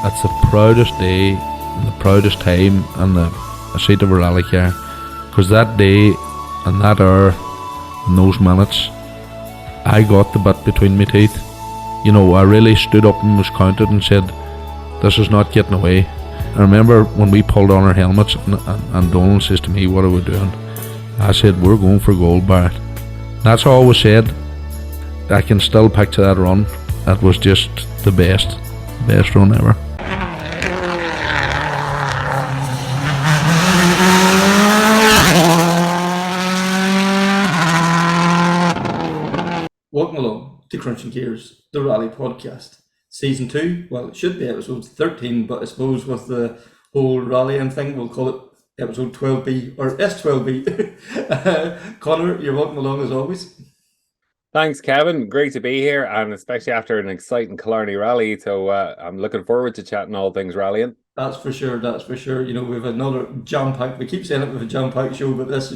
it's the proudest day and the proudest time and the seat of a rally car, because that day and that hour and those minutes, I got the bit between my teeth. You know, I really stood up and was counted and said, this is not getting away. I remember when we pulled on our helmets and Donald says to me, what are we doing? I said, we're going for gold, Barrett. That's all was said. I can still picture that run. That was just the best run ever. Welcome along to Krunching Gears, the Rally Podcast. Season 2, well, it should be episode 13, but I suppose with the whole rallying thing, we'll call it episode 12b or s12b. Connor, you're welcome along as always. Thanks, Kevin. Great to be here, and especially after an exciting Killarney rally. So I'm looking forward to chatting all things rallying. That's for sure. You know, we've another jam-packed, we keep saying it with a jam-packed show, but this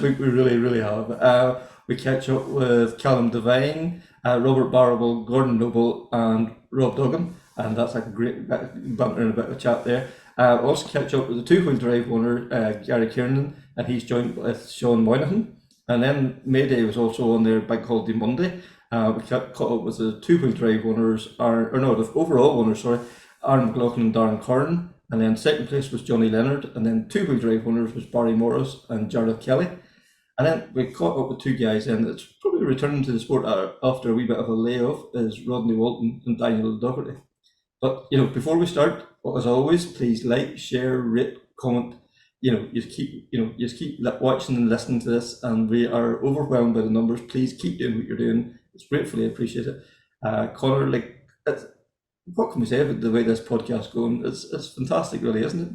week we really have. We catch up with Callum, Devine, Robert Barrable, Gordon Noble, and Rob Duggan, and that's like a great banter and a bit of a chat there. Also catch up with the two-wheel drive owner, Gary Kiernan, and he's joined with Sean Moynihan. And then MayDay was also on their Big Holiday Monday. We caught up with the two-wheel drive owners, the overall owners, Aaron McLaughlin and Darren Curran. And then second place was Jonny Leonard. And then two-wheel drive owners was Barry Morris and Jarlath Kelly. And then we caught up with two guys then that's probably returning to the sport after a wee bit of a layoff, is Rodney Wilton and Daniel Doherty. But, you know, before we start, as always, please like, share, rate, comment. You know, just keep watching and listening to this, and we are overwhelmed by the numbers. Please keep doing what you're doing. It's gratefully appreciated. Connor, what can we say about the way this podcast's going? It's fantastic, really, isn't it?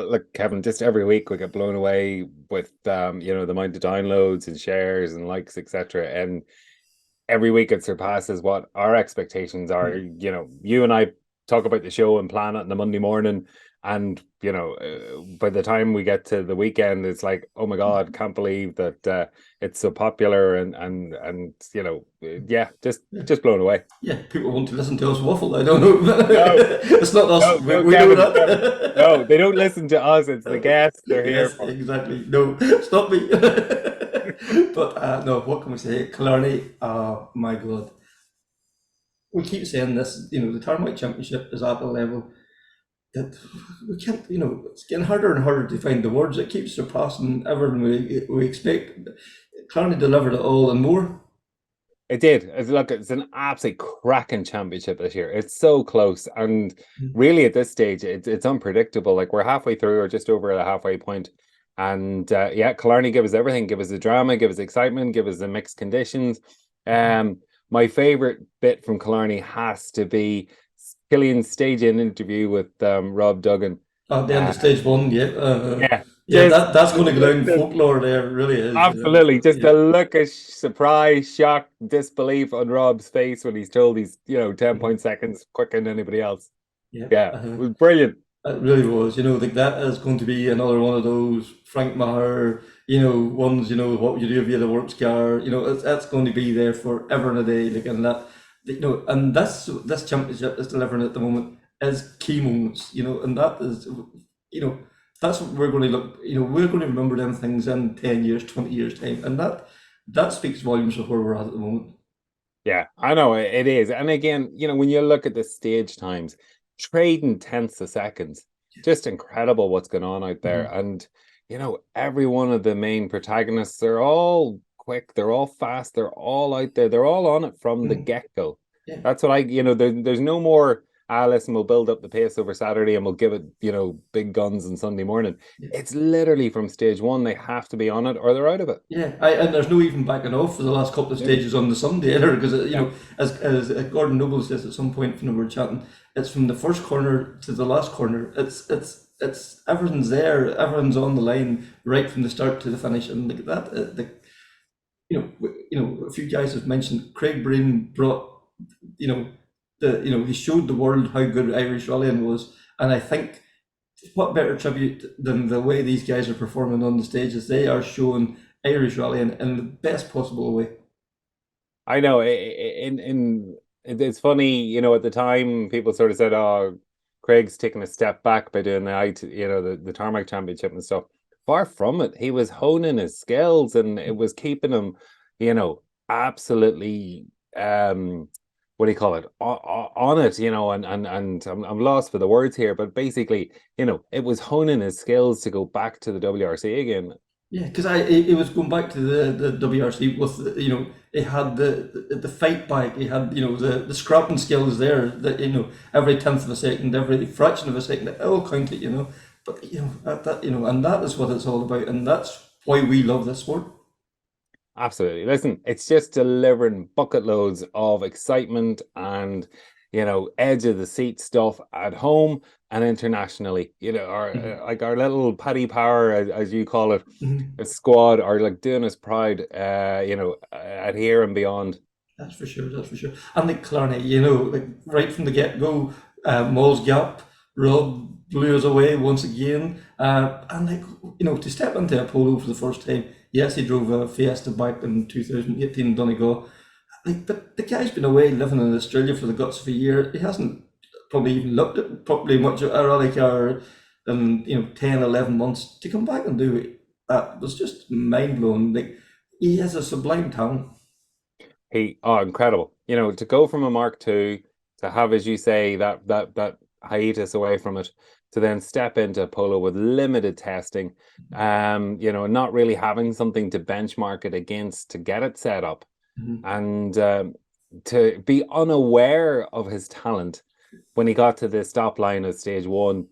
Look, Kevin, just every week we get blown away with the amount of downloads and shares and likes, etc. And every week it surpasses what our expectations are. You know, you and I talk about the show and plan it on a Monday morning, and you know, by the time we get to the weekend, it's like, oh my God, can't believe that it's so popular, and you know, just blown away. Yeah, people want to listen to us waffle. I don't know. No, it's not us. No, we Kevin, know that. No, they don't listen to us. It's the guests. They're here. Exactly. No, stop me. But no, what can we say? Killarney, my God. We keep saying this, you know, the Tarmac Championship is at a level that we can't, you know, it's getting harder and harder to find the words. It keeps surpassing everything we expect. Killarney delivered it all and more. It did. It's an absolute cracking championship this year. It's so close, and really at this stage, it's unpredictable. Like, we're halfway through or just over the halfway point, and Killarney give us everything. Give us the drama, give us excitement, give us the mixed conditions. My favorite bit from Killarney has to be Killian's stage-in interview with Rob Duggan. At the end of stage one, that's going to go down folklore there, it really is. Absolutely. You know? Just the look of surprise, shock, disbelief on Rob's face when he's told he's, 10 seconds quicker than anybody else. It was brilliant. It really was. You know, that is going to be another one of those Frank Maher, ones, what would you do if you had a works car? That's going to be there forever and a day. And this championship is delivering at the moment is key moments, and that is, that's what we're going to look, we're going to remember them things in 10 years, 20 years time. And that speaks volumes of where we're at the moment. Yeah, I know it is. And again, when you look at the stage times, trading tenths of seconds, just incredible what's going on out there. And, every one of the main protagonists, they're all quick, they're all fast, they're all out there, they're all on it from the get-go. Yeah. That's what there's no more, listen, we'll build up the pace over Saturday and we'll give it, big guns on Sunday morning. Yeah. It's literally from stage one, they have to be on it or they're out of it. Yeah, and there's no even backing off for the last couple of stages on the Sunday either, because, as Gordon Noble says at some point when we were chatting, it's from the first corner to the last corner. It's everything's there, everyone's on the line right from the start to the finish, and like that, a few guys have mentioned Craig Breen brought, he showed the world how good Irish rallying was, and I think what better tribute than the way these guys are performing on the stage as they are showing Irish rallying in the best possible way. I know, in It's funny, at the time people sort of said, "Oh, Craig's taking a step back by doing the Tarmac Championship and stuff." Far from it. He was honing his skills, and it was keeping him, absolutely what do you call it, on it, and I'm lost for the words here, but basically, it was honing his skills to go back to the WRC again. Yeah, because it was going back to the WRC with it had the fight back, it had the scrapping skills there that every tenth of a second, every fraction of a second, it all counted, but and that is what it's all about, and that's why we love this sport. Absolutely. Listen, it's just delivering bucket loads of excitement and, edge of the seat stuff at home and internationally. Mhm. Like our little Paddy Power, as you call it, Mhm. a squad are like doing us proud, at here and beyond. That's for sure. That's for sure. And like Killarney, like right from the get go, Moll's Gap, Rob blew us away once again. And like to step into a polo for the first time. Yes, he drove a Fiesta back in 2018 in Donegal. Like, but the guy's been away living in Australia for the guts of a year. He hasn't probably even looked at properly much at a rally car in 10, 11 months to come back and do it. That was just mind blowing. Like he has a sublime talent. Incredible. To go from a Mark II to have, as you say, that hiatus away from it, to then step into polo with limited testing, not really having something to benchmark it against to get it set up, Mhm. and to be unaware of his talent when he got to the stop line at stage one,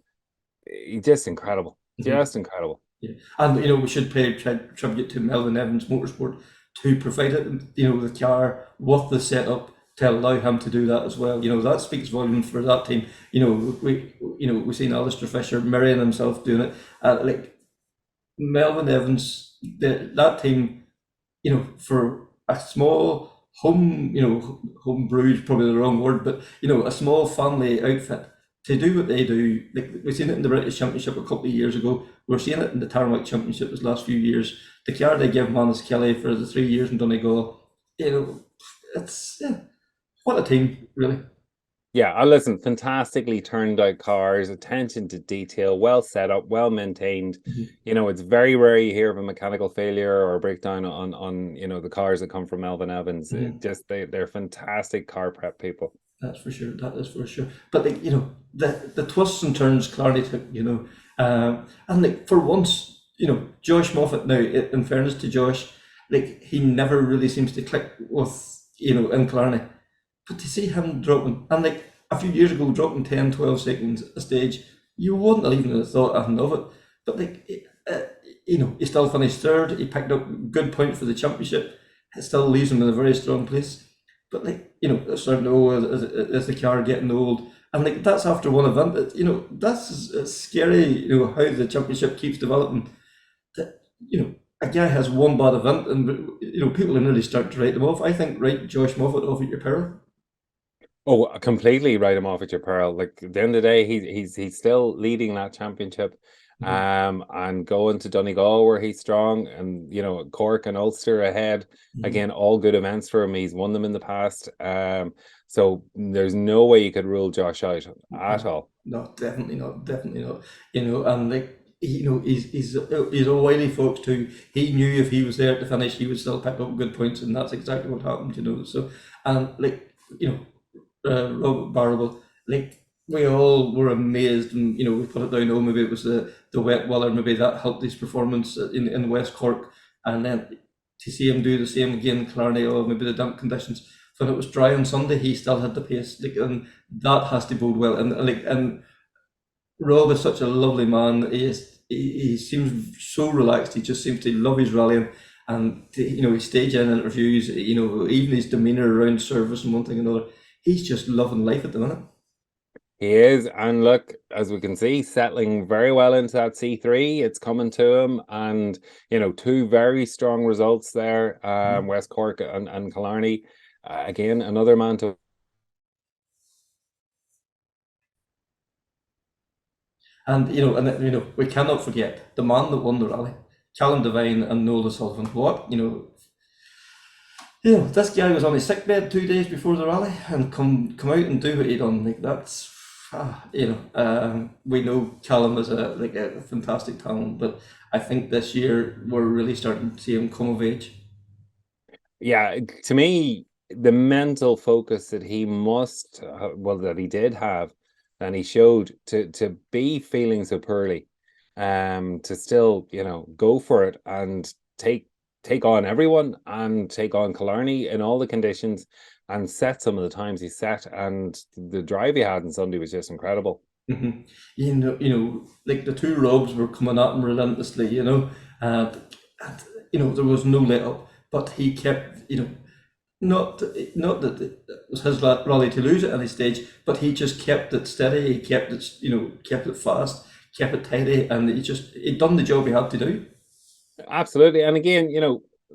just incredible, Mhm. just incredible. Yeah, and we should pay tribute to Melvin Evans Motorsport to provide it, the car with the setup to allow him to do that as well. That speaks volumes for that team. We've seen Alistair Fisher marrying himself doing it. Like Melvin Evans, that team, for a small home brewed probably the wrong word, but a small family outfit to do what they do. Like we've seen it in the British Championship a couple of years ago. We're seeing it in the Tarmac Championship this last few years. The car they give Manus Kelly for the 3 years in Donegal, it's what a team, really. Yeah, I listen, fantastically turned out cars, attention to detail, well set up, well maintained. Mhm. It's very rare you hear of a mechanical failure or a breakdown on the cars that come from Melvin Evans. Mhm. They're fantastic car prep people. That's for sure. That is for sure. But like the twists and turns Clarny took, and like for once, Josh Moffat. Now, in fairness to Josh, like he never really seems to click with in Clarny. But to see him dropping, and like a few years ago, dropping 10, 12 seconds a stage, you wouldn't have even have thought anything of it. But like, he still finished third. He picked up good points for the championship. It still leaves him in a very strong place. But like, it's starting to go as the car getting old. And like, that's after one event. That's it's scary, how the championship keeps developing. That, a guy has one bad event and, people can really start to write them off. I think write Josh Moffat off at your peril. Oh, I completely write him off at your pearl. Like at the end of the day, he's still leading that championship, Mhm. and going to Donegal where he's strong, and Cork and Ulster ahead. Mhm. Again, all good events for him. He's won them in the past. So there's no way you could rule Josh out at No, all. no, definitely not, definitely not. And like he's a wily fox too. He knew if he was there to finish, he would still pick up good points, and that's exactly what happened. So and like Robert Barrable, like we all were amazed, and we put it down. Oh, maybe it was the wet weather, maybe that helped his performance in West Cork, and then to see him do the same again in Killarney, or maybe the damp conditions. When it was dry on Sunday, he still had the pace, like, and that has to bode well. And Rob is such a lovely man. He seems so relaxed. He just seems to love his rallying, and his stage in interviews. Even his demeanour around service and one thing and another. He's just loving life at the minute. He is, and look, as we can see, settling very well into that C3. It's coming to him, and two very strong results there. Mhm. West Cork and Killarney. Again, another man to. And we cannot forget the man that won the rally, Callum Devine and Noel Sullivan. What You know, this guy was on his sick bed 2 days before the rally and come out and do what he done. Like that's, we know Callum is a fantastic talent, but I think this year we're really starting to see him come of age. Yeah, to me, the mental focus that he must, well, that he did have, and he showed to be feeling so poorly, to still, go for it and take on everyone and take on Killarney in all the conditions and set some of the times he set, and the drive he had on Sunday was just incredible. Hmm. Like the two Robs were coming at him relentlessly. And, there was no let up, but he kept, not that it was his rally to lose at any stage, but he just kept it steady. He kept it, kept it fast, kept it tidy, and he'd done the job he had to do. Absolutely. And again,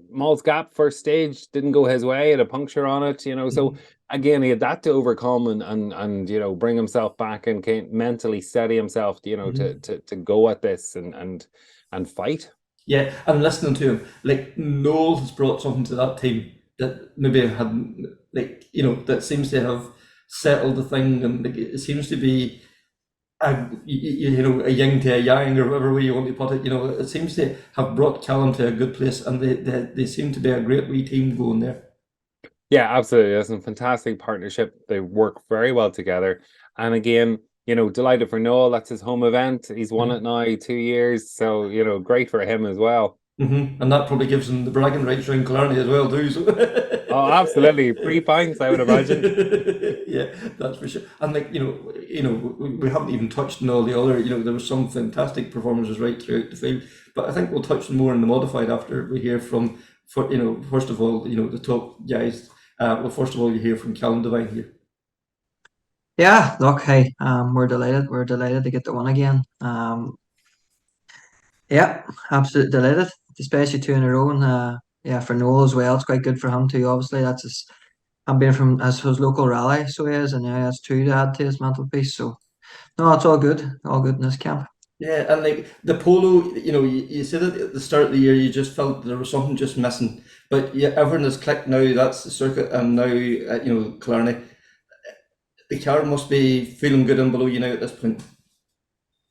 Maul's Gap first stage didn't go his way, had a puncture on it, so again he had that to overcome and bring himself back and mentally steady himself, to go at this and fight. Yeah, and listening to him, like Noel has brought something to that team that maybe hadn't, that seems to have settled the thing, and like, it seems to be a yin to a yang, or whatever way you want to put it. It seems to have brought Callum to a good place, and they seem to be a great wee team going there. Yeah, absolutely. It's a fantastic partnership. They work very well together. And again, delighted for Noel. That's his home event. He's won it now 2 years. So, great for him as well. And that probably gives him the bragging rights around Killarney as well, too. So. Oh, absolutely. 3 pints, I would imagine. Yeah, that's for sure. And we haven't even touched on all the other. There were some fantastic performances right throughout the field, but I think we'll touch more on the modified after we hear from. First of all, the top guys. Well, first of all, you hear from Callum Devine here. Yeah, look, hey, we're delighted. We're delighted to get the one again. Yeah, absolutely delighted, especially two in a row. And yeah, for Noel as well, it's quite good for him too. Obviously, that's his. I'm being from as his local rally, so he is, and yeah, that's two to add to his mantelpiece. So no, it's all good in this camp. Yeah, and like the polo, you said at the start of the year, you just felt there was something just missing. But yeah, everyone has clicked now. That's the circuit, and now Killarney. The car must be feeling good and below you now at this point.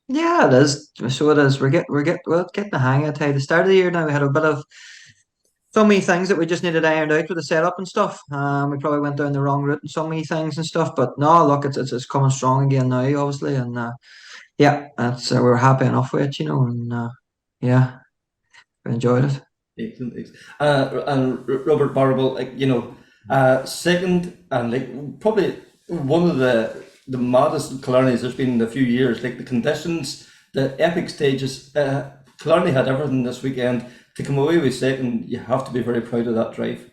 Yeah, it is. So it is. We're getting the hang of it. Hey, the start of the year now, we had a bit of so many things that we just needed ironed out with the setup and stuff. We probably went down the wrong route in so many things and stuff. But no, look, it's coming strong again now, obviously, and yeah, that's we're happy enough with it, and yeah, we enjoyed it. Excellent, and Robert Barrable, second, and like probably one of the maddest Killarneys there's been in a few years. Like the conditions, the epic stages. Killarney had everything this weekend to come away with second. You have to be very proud of that drive.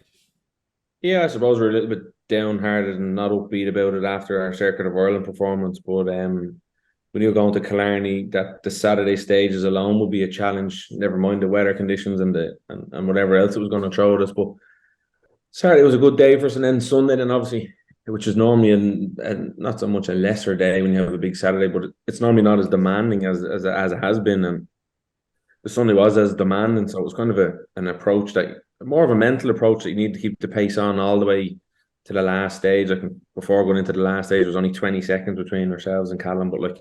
Yeah, I suppose we're a little bit downhearted and not upbeat about it after our Circuit of Ireland performance, but when you're going to Killarney, that the Saturday stages alone will be a challenge. Never mind the weather conditions and whatever else it was going to throw at us. But Saturday was a good day for us, and then Sunday, then obviously, which is normally not so much a lesser day when you have a big Saturday, but it's normally not as demanding as it has been. And the Sunday was as demanding, so it was kind of an approach that more of a mental approach that you need to keep the pace on all the way to the last stage. Like before going into the last stage, there was only 20 seconds between ourselves and Callum, but like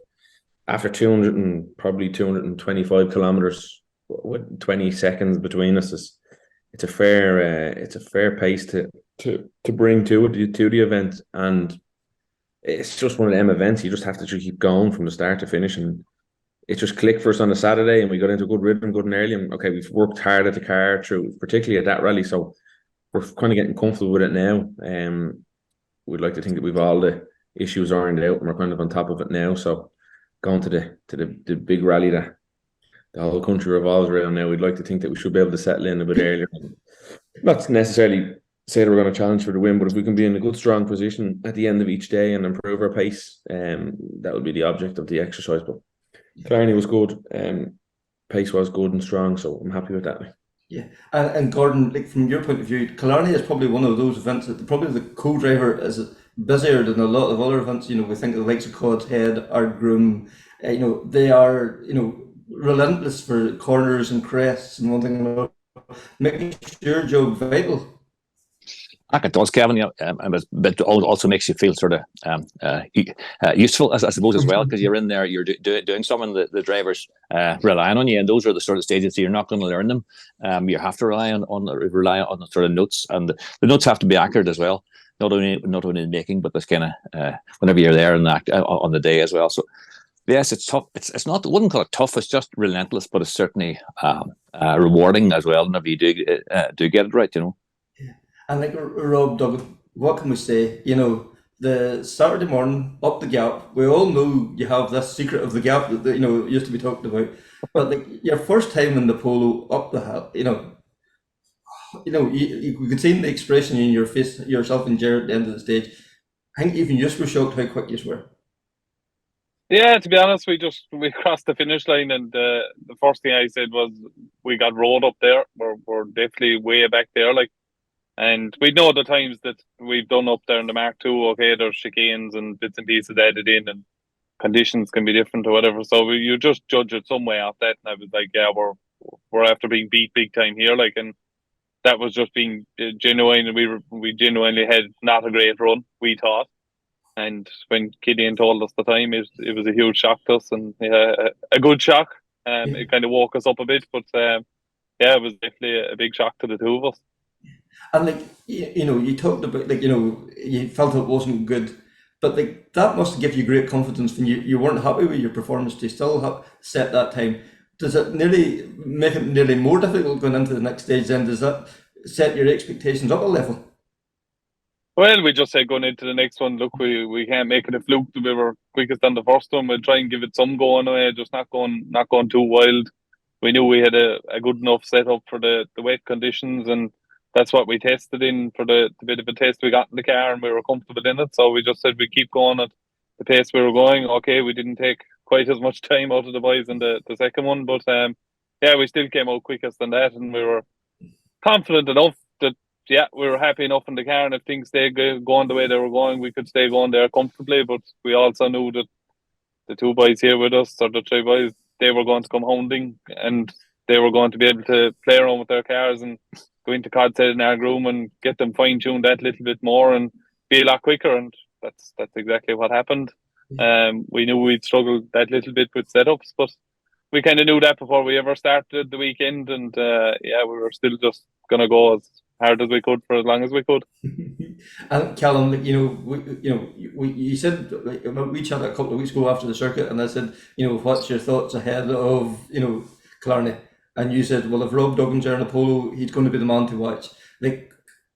after 200 and probably 225 kilometers with 20 seconds between us, it's a fair pace to bring to the event, and it's just one of them events you just have to keep going from the start to finish. And it just clicked for us on the Saturday, and we got into a good rhythm, good and early. And okay, we've worked hard at the car through, particularly at that rally, so we're kind of getting comfortable with it now. We'd like to think that we've all the issues ironed out, and we're kind of on top of it now. So going to the big rally that the whole country revolves around now, we'd like to think that we should be able to settle in a bit earlier. Not necessarily say that we're going to challenge for the win, but if we can be in a good, strong position at the end of each day and improve our pace, that would be the object of the exercise. But Killarney was good, pace was good and strong, so I'm happy with that. Yeah, and Gordon, like from your point of view, Killarney is probably one of those events that probably the co-driver is busier than a lot of other events. We think of the likes of Cod's Head, Ardgroom, they are, relentless for corners and crests and one thing and another, making your job vital. It does, Kevin. Yeah, but it also makes you feel sort of useful, I suppose, as well, because you're in there, you're doing something that the drivers relying on you, and those are the sort of stages that you're not going to learn them. You have to rely on the sort of notes, and the notes have to be accurate as well. Not only in making, but this kind of whenever you're there and on the day as well. So yes, it's tough. It's not. I wouldn't call it tough. It's just relentless, but it's certainly rewarding as well. Whenever you do get it right, And like Rob, Duggan, what can we say? The Saturday morning up the gap. We all know you have this secret of the gap that used to be talked about. But like your first time in the polo up the hill, you could see the expression in your face, yourself and Jared at the end of the stage. I think even you were shocked how quick you were. Yeah, to be honest, we crossed the finish line, and the first thing I said was we got rolled up there. We're definitely way back there, like. And we know the times that we've done up there in the Mark II, okay, there's chicanes and bits and pieces added in, and conditions can be different or whatever. So you just judge it some way off that. And I was like, yeah, we're after being beat big time here, like, and that was just being genuine. And we genuinely had not a great run, we thought. And when Killian told us the time, it was a huge shock to us, and a good shock. It kind of woke us up a bit, but it was definitely a big shock to the two of us. And like you talked about you felt it wasn't good, but like that must give you great confidence when you weren't happy with your performance to still have set that time. Does it nearly make it nearly more difficult going into the next stage? Then does that set your expectations up a level? Well, we just said going into the next one, look, we can't make it a fluke that we were quickest on the first one. We'll try and give it some go anyway, just not going too wild. We knew we had a good enough setup for the wet conditions, and that's what we tested in for the bit of a test we got in the car, and we were comfortable in it. So we just said we keep going at the pace we were going. Okay, we didn't take quite as much time out of the boys in the second one, but we still came out quickest than that, and we were confident enough that we were happy enough in the car, and if things stayed going the way they were going, we could stay going there comfortably. But we also knew that the two boys here with us, or the three boys, they were going to come hounding, and they were going to be able to play around with their cars and go into Codshead in our groom and get them fine-tuned that little bit more and be a lot quicker, and that's exactly what happened. We knew we'd struggle that little bit with setups, but we kind of knew that before we ever started the weekend, and we were still just going to go as hard as we could for as long as we could. And Callum, you said we chatted a couple of weeks ago after the circuit, and I said, what's your thoughts ahead of Killarney? And you said, well, if Rob Duggan's there in a polo, he's going to be the man to watch. Like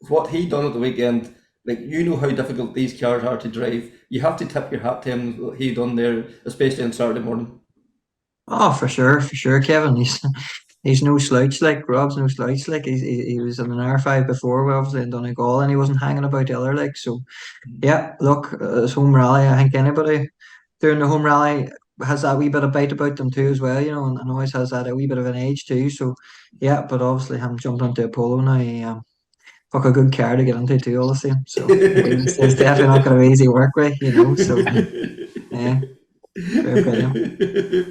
what he done at the weekend, like how difficult these cars are to drive. You have to tip your hat to him what he done there, especially on Saturday morning. Oh, for sure, Kevin. He's no slouch. Like Rob's no slouch. Like he was in an R5 before, obviously in Donegal, and he wasn't hanging about the other. Like so, yeah. Look, it's home rally. I think anybody doing the home rally has that wee bit of bite about them too as well, and always has that a wee bit of an edge too. So, yeah. But obviously, him jumping into a polo now, fuck a good car to get into too, all the same. So it's definitely not going to be easy work with, So, yeah. Fair play, yeah.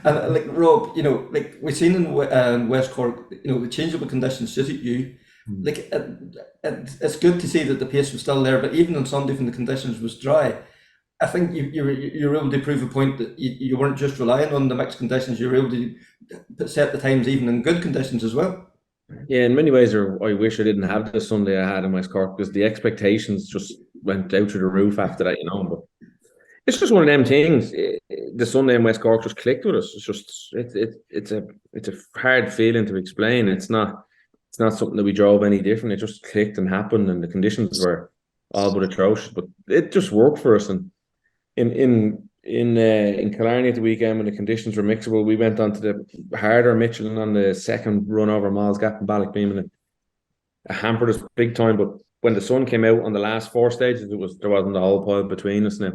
And like Rob, like we've seen in West Cork, the changeable conditions suited you. Like it's good to see that the pace was still there, but even on Sunday when the conditions was dry, I think you were able to prove a point that you weren't just relying on the mixed conditions. You were able to set the times even in good conditions as well. Yeah, in many ways, I wish I didn't have the Sunday I had in West Cork, because the expectations just went out through the roof after that, But it's just one of them things. The Sunday in West Cork just clicked with us. It's just it's a hard feeling to explain. It's not something that we drove any different. It just clicked and happened, and the conditions were all but atrocious. But it just worked for us. And in Killarney at the weekend, when the conditions were mixable, we went on to the harder Michelin on the second run over Malls Gap and Ballochbeam, and it hampered us big time. But when the sun came out on the last four stages, there wasn't a whole pile between us now.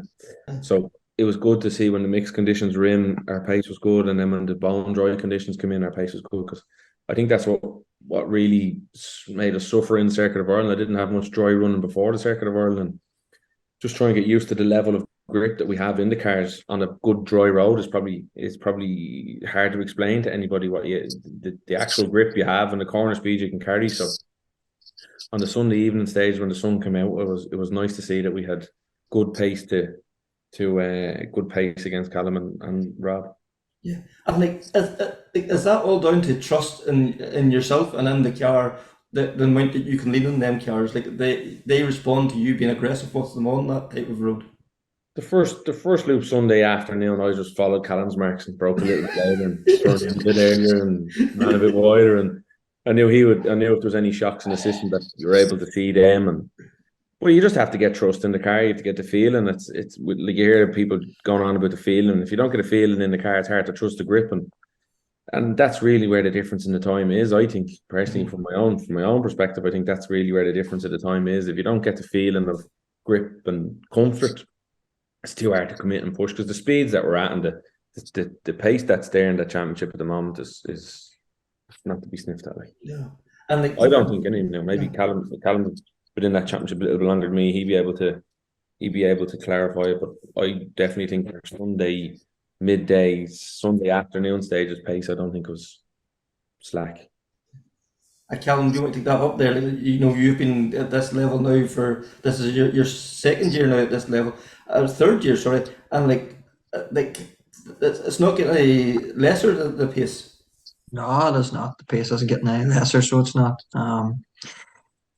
So it was good to see when the mixed conditions were in, our pace was good, and then when the bone dry conditions came in, our pace was good, because I think that's what really made us suffer in the Circuit of Ireland. I didn't have much dry running before the Circuit of Ireland. Just trying to get used to the level of grip that we have in the cars on a good dry road is probably hard to explain to anybody what the actual grip you have and the corner speed you can carry. So on the Sunday evening stage when the sun came out, it was nice to see that we had good pace good pace against Callum and Rob. Yeah, and like, is that all down to trust in yourself and in the car? The amount that you can lean on them cars, like they respond to you being aggressive with them on that type of road. The first loop Sunday afternoon, I just followed Callum's marks and broke a little bit later and turned in a bit earlier and ran a bit wider. And I knew I knew if there was any shocks in the system that you were able to see them. And well, you just have to get trust in the car. You have to get the feeling. It's like you hear people going on about the feeling. If you don't get a feeling in the car, it's hard to trust the grip. And that's really where the difference in the time is. I think personally, from my own perspective, I think that's really where the difference of the time is. If you don't get the feeling of grip and comfort, it's too hard to commit and push, because the speeds that we're at and the pace that's there in the championship at the moment is not to be sniffed at. Like. Yeah, and like, I don't think any, maybe Callum within that championship a little bit longer than me, he'd be able to clarify it. But I definitely think our Sunday midday, Sunday afternoon stages pace, I don't think was slack. Callum, do you want to take that up there? Like, you've been at this level now this is your second year now at this level, third year, sorry, and like it's not getting any lesser the pace. No, it is not. The pace isn't getting any lesser, so it's not.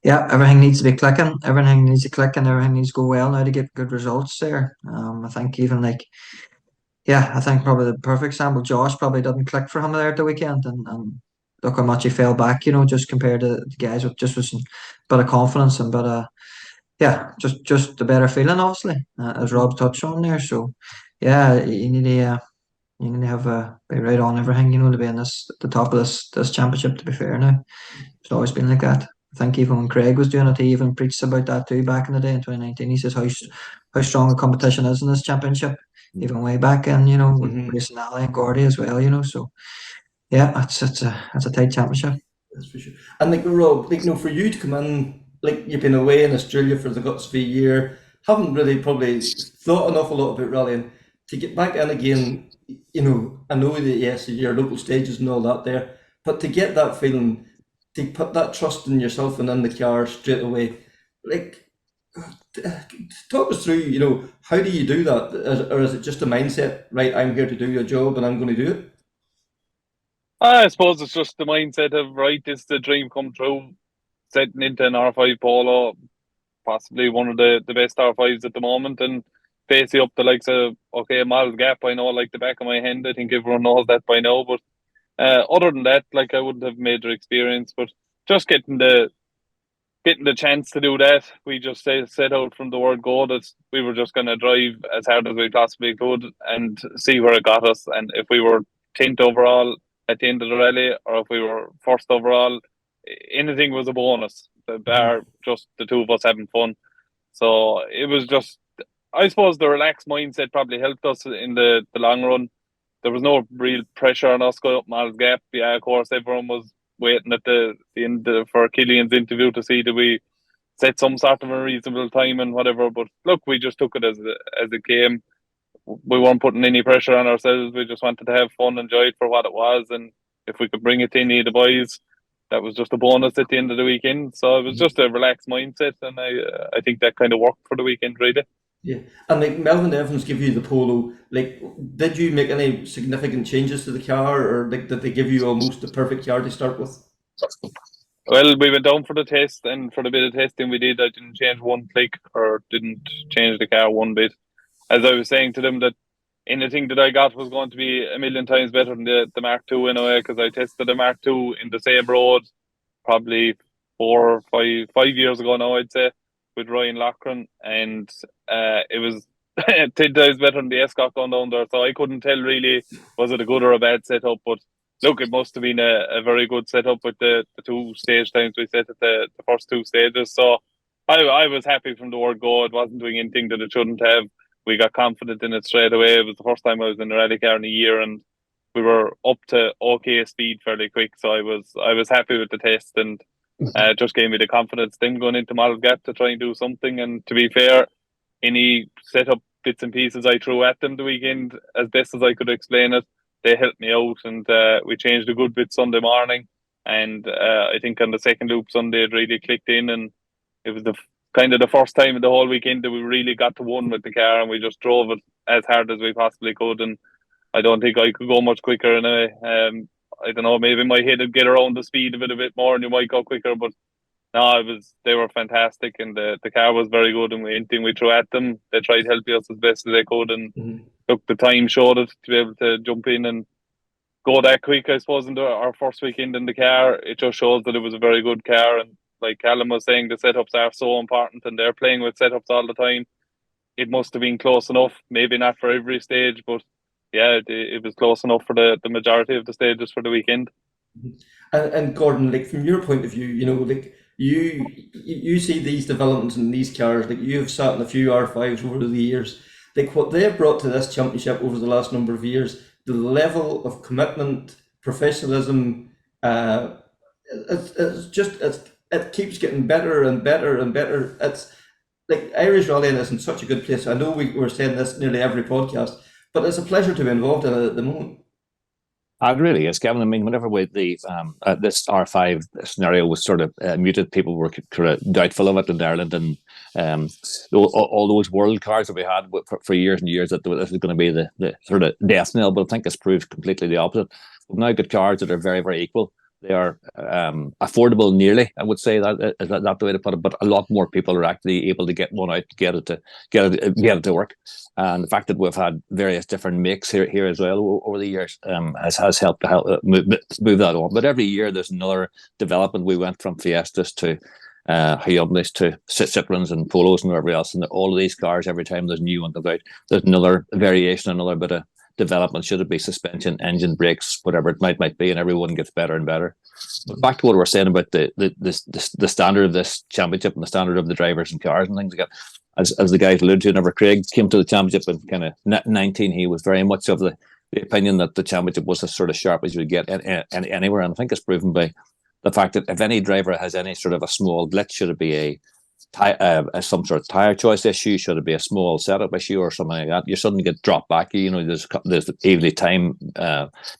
Yeah, everything needs to be clicking. Everything needs to click, and everything needs to go well now to get good results there. I think even like, yeah, I think probably the perfect example, Josh probably didn't click for him there at the weekend, and look how much he fell back, just compared to the guys with a bit of confidence and bit of, yeah, just a better feeling, obviously, as Rob touched on there. So, yeah, you need to have be right on everything, to be in the top of this championship. To be fair, now it's always been like that. I think even when Craig was doing it, he even preached about that too back in the day in 2019. He says how strong a competition is in this championship, even way back in, with racing Ali and Gordy as well, So yeah, it's a tight championship. That's for sure. And like, Rob, like, for you to come in, like, you've been away in Australia for the guts of a year, haven't really probably thought an awful lot about rallying, to get back in again. I know that yes, your local stages and all that there, but to get that feeling, to put that trust in yourself and in the car straight away, like, talk us through, how do you do that? Or is it just a mindset, right, I'm here to do a job and I'm going to do it? I suppose it's just the mindset of, right, this is the dream come true, setting into an R5 Polo, possibly one of the best R5s at the moment, and facing up the likes of, Miles Gap, I know like the back of my hand. I think everyone knows that by now, but other than that, like, I wouldn't have major experience, but just getting the chance to do that, we just set out from the word go that we were just going to drive as hard as we possibly could and see where it got us. And if we were 10th overall at the end of the rally, or if we were first overall, anything was a bonus, bar just the two of us having fun. So it was just, I suppose the relaxed mindset probably helped us in the long run. There was no real pressure on us going up Miles Gap. Yeah, of course, everyone was waiting at the end for Killian's interview to see that we set some sort of a reasonable time and whatever. But look, we just took it as it came. We weren't putting any pressure on ourselves. We just wanted to have fun, enjoy it for what it was, and if we could bring it to any of the boys, that was just a bonus at the end of the weekend. So it was just a relaxed mindset, and I think that kind of worked for the weekend, really. Yeah, and like, Melvin Evans give you the Polo. Like, did you make any significant changes to the car, or like, did they give you almost the perfect car to start with? Well, we went down for the test, and for the bit of testing we did, I didn't change one click or didn't change the car one bit. As I was saying to them, that anything that I got was going to be a million times better than the Mark II anyway, because I tested the Mark II in the same road probably 4 or 5 years ago now, I'd say, with Ryan Loughran, and it was 10 times better than the Escort going down there. So I couldn't tell really, was it a good or a bad setup, but look, it must have been a very good setup with the two stage times we set at the first two stages. So I was happy from the word go. It wasn't doing anything that it shouldn't have. We got confident in it straight away. It was the first time I was in a rally car in a year, and we were up to okay speed fairly quick. So I was happy with the test, and just gave me the confidence then going into Model Gap to try and do something. And to be fair, any setup bits and pieces I threw at them the weekend, as best as I could explain it, they helped me out, and we changed a good bit Sunday morning. And I think on the second loop Sunday it really clicked in, and it was kind of the first time in the whole weekend that we really got to one with the car, and we just drove it as hard as we possibly could. And I don't think I could go much quicker anyway. I don't know, maybe my head would get around the speed of it a bit more and you might go quicker, but no, they were fantastic, and the car was very good, and anything we threw at them, they tried helping us as best as they could, and look, the time showed it to be able to jump in and go that quick. I suppose in our first weekend in the car, it just shows that it was a very good car, and like Callum was saying, the setups are so important, and they're playing with setups all the time. It must have been close enough, maybe not for every stage, but yeah, it was close enough for the majority of the stages for the weekend. And Gordon, like from your point of view, like you see these developments in these cars, like you have sat in a few R5s over the years, like what they've brought to this championship over the last number of years, the level of commitment, professionalism, it keeps getting better and better and better. It's like Irish rallying is in such a good place. I know we're saying this nearly every podcast, but it's a pleasure to be involved in it at the moment. It really is, Kevin. I mean, whenever this R5 scenario was sort of muted, people were kind of doubtful of it in Ireland, and all those world cars that we had for years and years, that this was going to be the sort of death knell, but I think it's proved completely the opposite. We've now got cars that are very, very equal. They are affordable nearly, I would say that is not the way to put it, but a lot more people are actually able to get one out, get it to work. And the fact that we've had various different makes here as well over the years has helped to move that on. But every year there's another development. We went from Fiestas to Hyundais to Citroens and Polos and whatever else, and all of these cars, every time there's a new one comes out, there's another variation, another bit of development. Should it be suspension, engine, brakes, whatever it might be, and everyone gets better and better. But back to what we were saying about the standard of this championship and the standard of the drivers and cars and things like that. As the guys alluded to, whenever Craig came to the championship in kind of 19, he was very much of the opinion that the championship was as sort of sharp as you would get anywhere. And I think it's proven by the fact that if any driver has any sort of a small glitch, should it be some sort of tire choice issue, should it be a small setup issue or something like that, you suddenly get dropped back. There's evenly time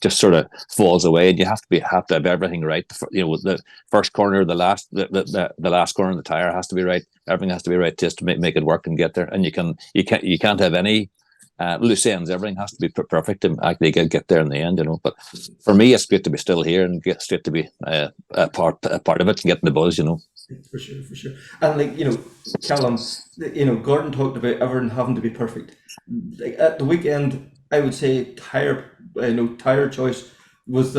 just sort of falls away, and you have to have everything right. The first corner, the last corner, the tire has to be right. Everything has to be right just to make it work and get there. And you can't have any loose ends. Everything has to be perfect to actually get there in the end. But for me, it's great to be still here and get straight to be a part of it and getting the buzz. For sure. And Callum, Gordon talked about everything having to be perfect. Like at the weekend, I would say tire choice was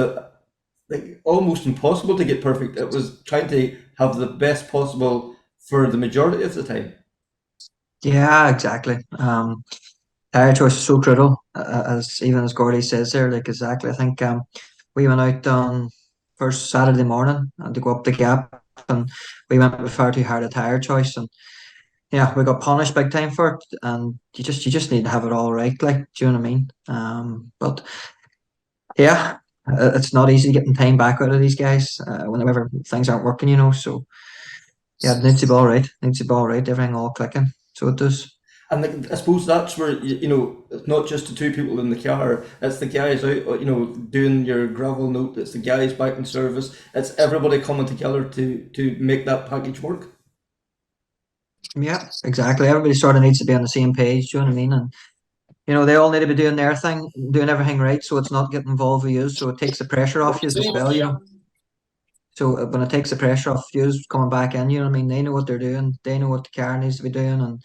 almost impossible to get perfect. It was trying to have the best possible for the majority of the time. Yeah, exactly. Tire choice is so critical, as Gordy says there. Like exactly, I think we went out on first Saturday morning to go up the gap, and we went with far too hard a tire choice, and yeah, we got punished big time for it. And you just need to have it all right, like, do you know what I mean? But yeah, it's not easy getting time back out of these guys whenever things aren't working, So yeah, it needs to be all right. Everything all clicking, so it does. And I suppose that's where it's not just the two people in the car; it's the guys out, doing your gravel note. It's the guys back in service. It's everybody coming together to make that package work. Yeah, exactly. Everybody sort of needs to be on the same page. Do you know what I mean? And they all need to be doing their thing, doing everything right, so it's not getting involved with you. So it takes the pressure off you as well. So when it takes the pressure off you coming back in, they know what they're doing. They know what the car needs to be doing, and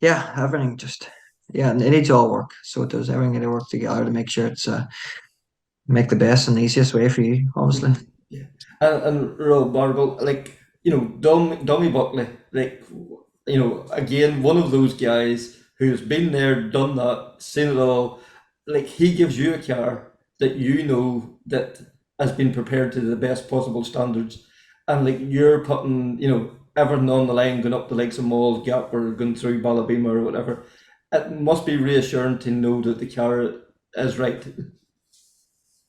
yeah, everything it needs to all work. So it does. Everything need to work together to make sure it's make the best and easiest way for you, obviously. Yeah, and Rob Barrable, Dommy Buckley, again, one of those guys who's been there, done that, seen it all. Like, he gives you a car that that has been prepared to the best possible standards, and you're putting everything on the line, going up the likes of Mall Gap or going through Ballabima or whatever. It must be reassuring to know that the car is right.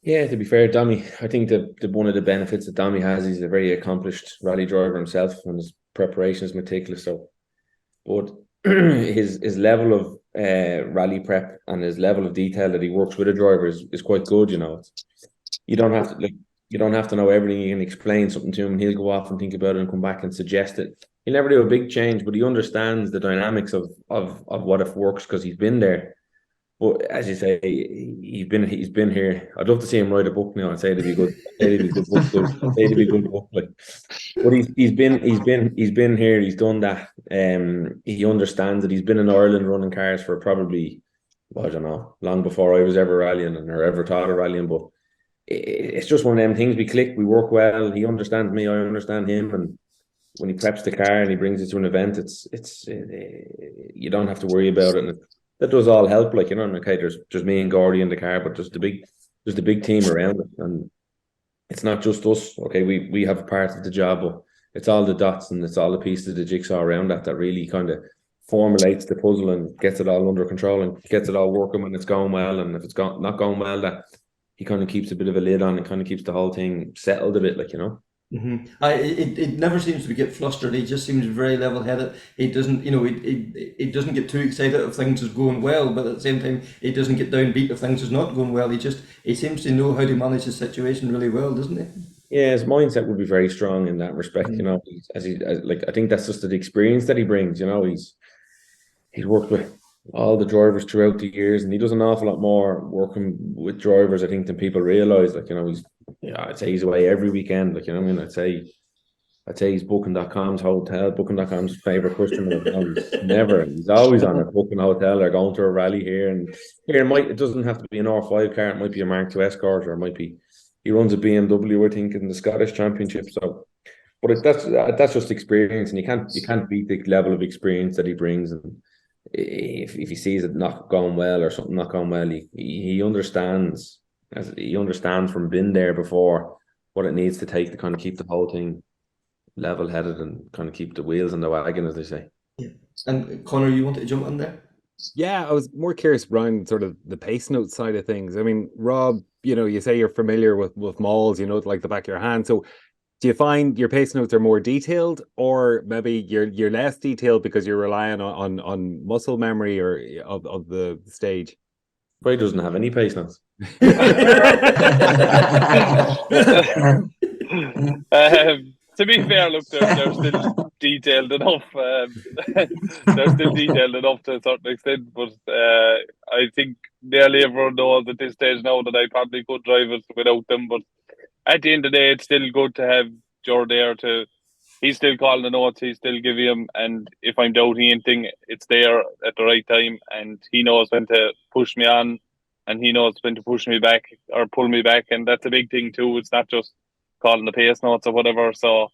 Yeah, to be fair, Dommy, I think that one of the benefits that Dommy has, he's a very accomplished rally driver himself, and his preparation is meticulous. But his level of rally prep and his level of detail that he works with a driver is quite good. You don't have to you don't have to know everything. You can explain something to him, and he'll go off and think about it and come back and suggest it. He'll never do a big change, but he understands the dynamics of what if works because he's been there. But as you say, he's been here. I'd love to see him write a book now. I'd say it'd be good. I'd say it'd be good book. I'd say it'd be good book. Like, but he's been here. He's done that. He understands it. He's been in Ireland running cars for probably, I don't know, long before I was ever rallying or ever thought of rallying. But it's just one of them things. We click. We work well. He understands me. I understand him. And when he preps the car and he brings it to an event, it's you don't have to worry about it. And that does all help, like, you know. Okay, there's just me and Gordy in the car, but there's the big team around it, and it's not just us. Okay, we have a part of the job, but it's all the dots and it's all the pieces of the jigsaw around that really kind of formulates the puzzle and gets it all under control and gets it all working when it's going well. And if it's not going well, that he kind of keeps a bit of a lid on and kind of keeps the whole thing settled a bit, like, you know. It never seems to get flustered. He just seems very level-headed. He doesn't, he doesn't get too excited if things is going well, but at the same time, he doesn't get downbeat if things is not going well. He seems to know how to manage the situation really well, doesn't he? Yeah, his mindset would be very strong in that respect. You know, I think that's just the experience that he brings. You know, he's worked with all the drivers throughout the years, and he does an awful lot more working with drivers, I think, than people realise. Like, you know, I'd say he's away every weekend. Like, you know what I mean? I'd say he's Booking.com's hotel, Booking.com's favourite customer. He's always on it, booking a hotel or going to a rally here. And here it doesn't have to be an R5 car, it might be a Mark II Escort, or it might be, he runs a BMW, I think, in the Scottish Championship. So, but that's just experience, and you can't beat the level of experience that he brings. And if he sees it not going well or something not going well, he understands, as he understands from being there before, what it needs to take to kind of keep the whole thing level-headed and kind of keep the wheels in the wagon, as they say. Yeah. And Connor, you wanted to jump in there? Yeah, I was more curious around sort of the pace note side of things. I mean, Rob, you say you're familiar with mauls, like the back of your hand. So do you find your pace notes are more detailed, or maybe you're less detailed because you're relying on muscle memory or of the stage? But he doesn't have any pace notes. To be fair, look, they're still detailed enough. They're still detailed enough to a certain extent, but I think nearly everyone knows at this stage now that I probably could drive it without them. But at the end of the day, it's still good to have Joe there he's still calling the notes, he's still giving him, and if I'm doubting anything, it's there at the right time, and he knows when to push me on, and he knows when to push me back or pull me back, and that's a big thing too. It's not just calling the pace notes or whatever. So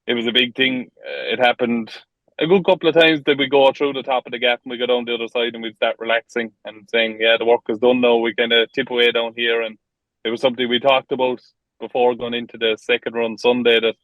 it was a big thing. It happened a good couple of times that we go through the top of the gap and we go down the other side and we start relaxing and saying, yeah, the work is done now. We kind of tip away down here. And it was something we talked about before going into the second run Sunday, that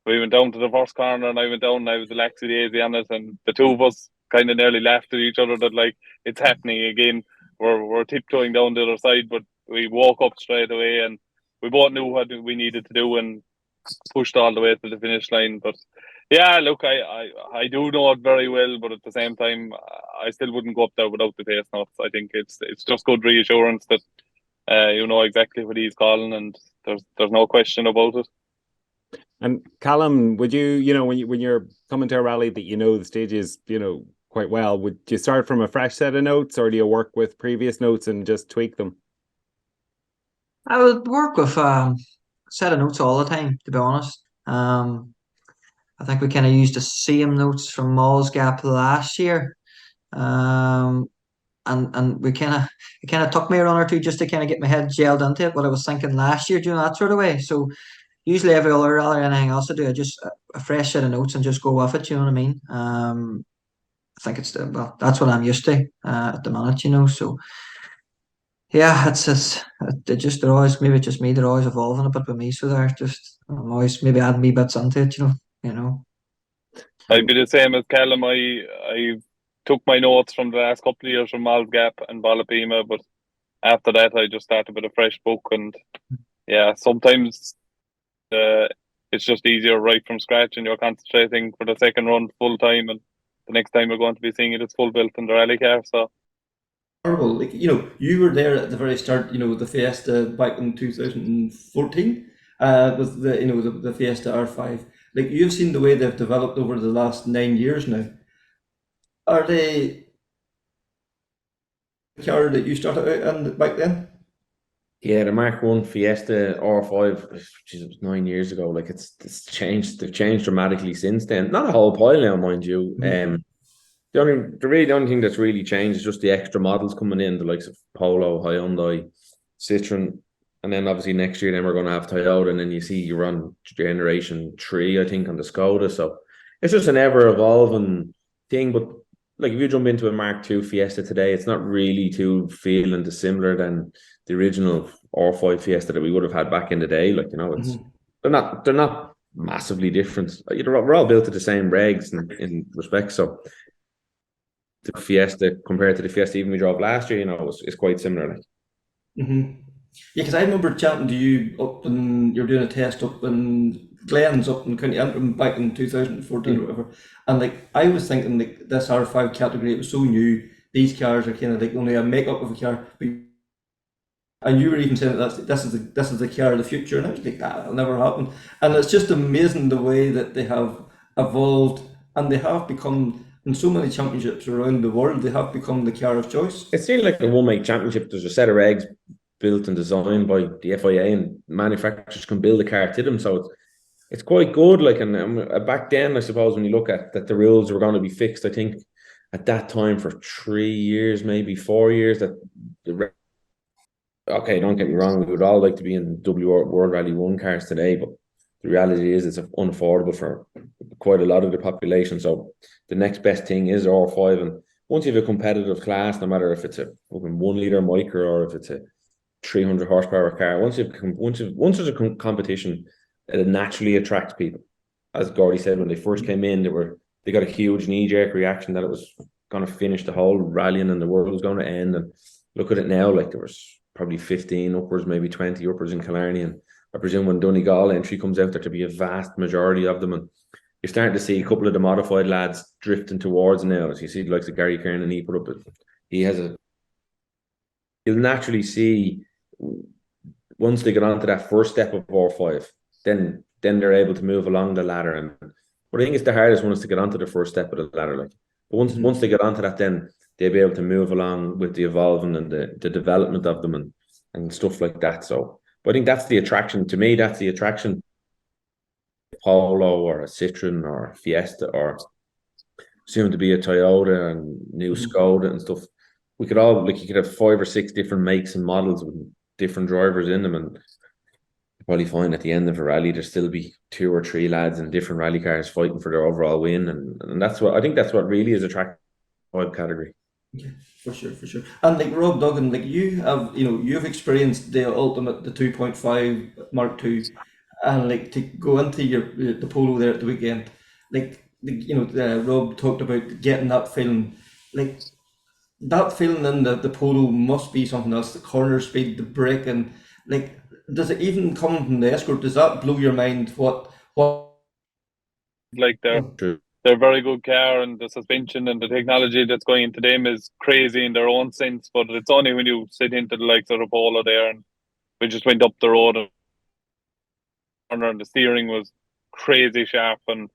we went down to the first corner and I went down and I was laxy daisy on it, and the two of us kind of nearly laughed at each other that, like, it's happening again. We're tiptoeing down the other side, but we woke up straight away and we both knew what we needed to do and pushed all the way to the finish line. But yeah, look, I do know it very well, but at the same time, I still wouldn't go up there without the pace notes. I think it's just good reassurance that you know exactly what he's calling, and there's no question about it. And Callum, would you, when you're coming to a rally that the stages, quite well, would you start from a fresh set of notes, or do you work with previous notes and just tweak them? I would work with a set of notes all the time, to be honest. I think we kind of used the same notes from Mall's Gap last year. And we it kind of took me a run or two just to kind of get my head gelled into it, what I was thinking last year, doing that sort of way. So usually every other rally or anything else I do, I just a fresh set of notes and just go with it, you know what I mean? I think that's what I'm used to at the minute, so yeah, they're always, maybe it's just me, they're always evolving a bit with me, so I'm always maybe adding me bits into it, I'd be the same as Callum. I took my notes from the last couple of years from Mal's Gap and Ballapima, but after that I just started with a fresh book, and yeah, sometimes it's just easier right from scratch and you're concentrating for the second run full time, and the next time we're going to be seeing it's full built in the rally car. So Barrable, like, you were there at the very start, the Fiesta back in 2014, with the Fiesta R5. Like, you've seen the way they've developed over the last 9 years now. Are they the car that you started out in back then? Yeah, the Mark One Fiesta R5, geez, it was 9 years ago. Like it's changed. They've changed dramatically since then. Not a whole pile now, mind you. The only thing that's really changed is just the extra models coming in, the likes of Polo, Hyundai, Citroen, and then obviously next year then we're going to have Toyota, and then you see you're on generation 3, I think, on the Skoda. So it's just an ever evolving thing. But like if you jump into a Mark II Fiesta today, it's not really too feeling dissimilar than the original R5 Fiesta that we would have had back in the day. Like, it's they're not massively different. We're all built to the same regs in respect. So the Fiesta compared to the Fiesta even we drove last year, it's quite similar. Like. Yeah, because I remember chatting to you up and you're doing a test up in Glens up in County Antrim back in 2014 or whatever, and like I was thinking like this R5 category, it was so new. These cars are kind of like only a makeup of a car, and you were even saying that this is the car of the future, and I was like, that'll never happen. And it's just amazing the way that they have evolved, and they have become, in so many championships around the world, they have become the car of choice. It's still like a one-make championship. There's a set of regs built and designed by the FIA, and manufacturers can build a car to them. So it's quite good. Like, and back then, I suppose, when you look at that, the rules were going to be fixed. I think at that time for 3 years, maybe 4 years, that okay, don't get me wrong, we would all like to be in World Rally 1 cars today, but the reality is it's unaffordable for quite a lot of the population. So the next best thing is R5. And once you have a competitive class, no matter if it's a 1 litre micro or if it's a 300 horsepower car, once there's a competition, it naturally attracts people. As Gordy said, when they first came in, they got a huge knee-jerk reaction that it was going to finish the whole rallying and the world was going to end. And look at it now, like there was probably 15 upwards, maybe 20 upwards in Killarney, and I presume when Donegal entry comes out there to be a vast majority of them, and you're starting to see a couple of the modified lads drifting towards now. As you see, like the Gary Kiernan, you'll naturally see once they get onto that first step of R5, then they're able to move along the ladder. But I think it's the hardest one is to get onto the first step of the ladder. Like, but once they get onto that, then they'll be able to move along with the evolving and the development of them and stuff like that. So, but I think that's the attraction to me. That's the attraction. Polo or a Citroen or a Fiesta or soon to be a Toyota and new Skoda and stuff. We could all you could have 5 or 6 different makes and models with different drivers in them, and you probably find at the end of a rally there'll still be 2 or 3 lads in different rally cars fighting for their overall win, and that's what I think that's what really is attractive category. Yeah, for sure. And like Rob Duggan, like you've experienced the ultimate, the 2.5 Mark II, and like to go into the polo there at the weekend, Rob talked about getting that feeling, like that feeling in the polo must be something else. The corner speed, the braking, like does it even come from the Escort? Does that blow your mind? What? Like they're very good car, and the suspension and the technology that's going into them is crazy in their own sense. But it's only when you sit into the likes of the Polo there, and we just went up the road and the steering was crazy sharp, and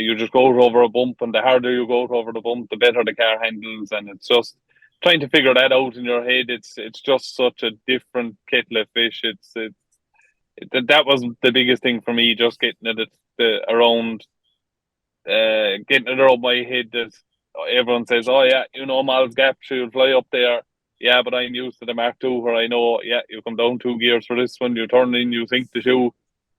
you just go over a bump, and the harder you go over the bump, the better the car handles, and it's just trying to figure that out in your head. It's just such a different kettle of fish. That was the biggest thing for me, just getting it around. Getting it around my head that everyone says, oh yeah, Mal's Gap, you'll fly up there. Yeah, but I'm used to the Mark II where I know, you come down 2 gears for this one, you turn in, you sink the shoe,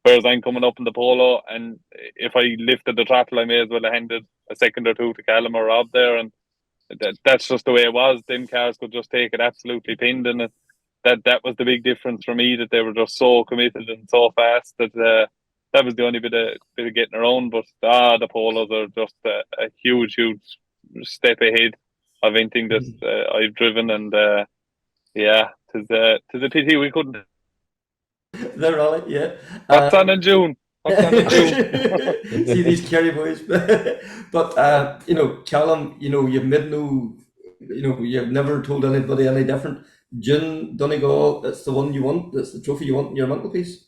whereas I'm coming up in the Polo, and if I lifted the throttle, I may as well have handed a second or two to Callum or Rob there, and that's just the way it was. Them cars could just take it absolutely pinned, and that was the big difference for me, that they were just so committed and so fast that was the only bit of getting around. But the Polos are just a huge step ahead of anything that I've driven, and tis a pity we couldn't. They're all it, yeah. What's on in June? See these Kerry boys, but Callum, you've made no you've never told anybody any different. June, Donegal, it's the one you want. It's the trophy you want in your mantelpiece.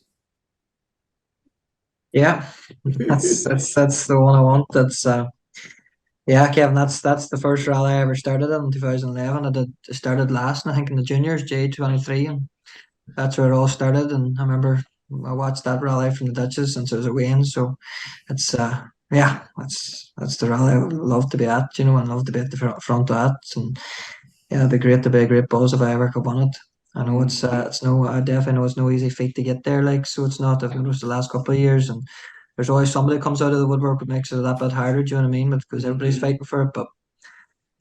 Yeah, that's the one I want. Yeah, Kevin, that's the first rally I ever started in 2011. I started last, I think, in the juniors, J23, and that's where it all started. And I remember I watched that rally from the Duchess since I was at Wayne. So it's yeah, that's the rally I would love to be at, and love to be at the front of that. And yeah, it'd be great to be a great buzz if I ever could win it. I know it's no, I definitely know it's no easy feat to get there. Like, so it's not. I've noticed the last couple of years, and there's always somebody that comes out of the woodwork that makes it a that bit harder. Do you know what I mean? Because everybody's fighting for it. But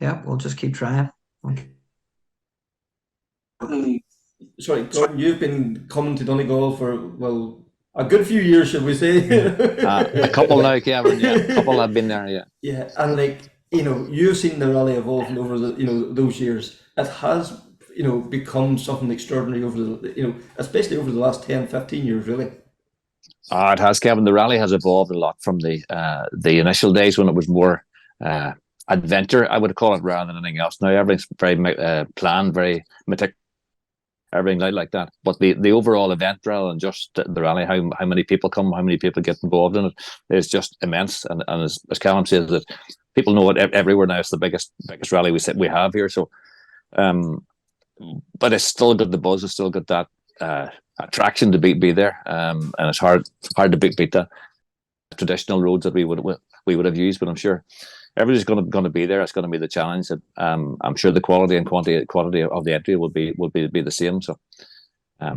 yeah, we'll just keep trying. Sorry, Gordon, you've been coming to Donegal for, well, a good few years, should we say? A couple now, Kevin. Yeah, a couple have been there. Yeah. Yeah, and like, you've seen the rally evolving over those years. It has, become something extraordinary over especially over the last 10, 15 years, really. It has, Kevin. The rally has evolved a lot from the initial days when it was more adventure, I would call it, rather than anything else. Now everything's very planned, very meticulous, everything like that. But the overall event, rather than just the rally, how many people come, how many people get involved in it, is just immense. And as Callum says, that people know it everywhere now. It's the biggest rally we have here. So, but it's still got the buzz. It's still got that attraction to be there, and it's hard to beat the traditional roads that we would have used. But I'm sure everybody's going to be there. It's going to be the challenge. That I'm sure the quality and quantity of the entry will be the same. So,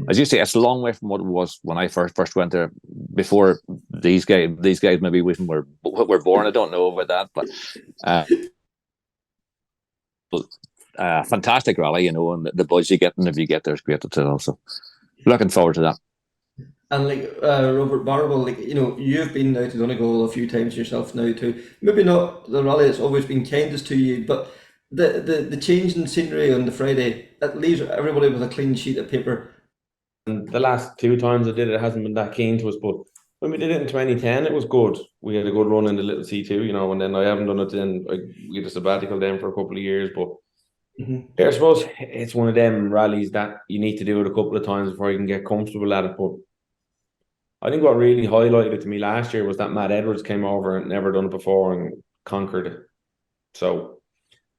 as you say, it's a long way from what it was when I first went there. Before these guys maybe were born. I don't know about that, but fantastic rally, and the buzz you get, and if you get there, is great to also. Looking forward to that. And like Robert Barrable, like you've been now to Donegal a few times yourself now too. Maybe not the rally that's always been kindest to you, but the change in scenery on the Friday, it leaves everybody with a clean sheet of paper. And the last two times I did it hasn't been that keen to us, but when we did it in 2010, it was good. We had a good run in the little C2, and then I haven't done it then. We had a sabbatical then for a couple of years, but. Yeah, I suppose it's one of them rallies that you need to do it a couple of times before you can get comfortable at it. But I think what really highlighted it to me last year was that Matt Edwards came over and never done it before and conquered it. So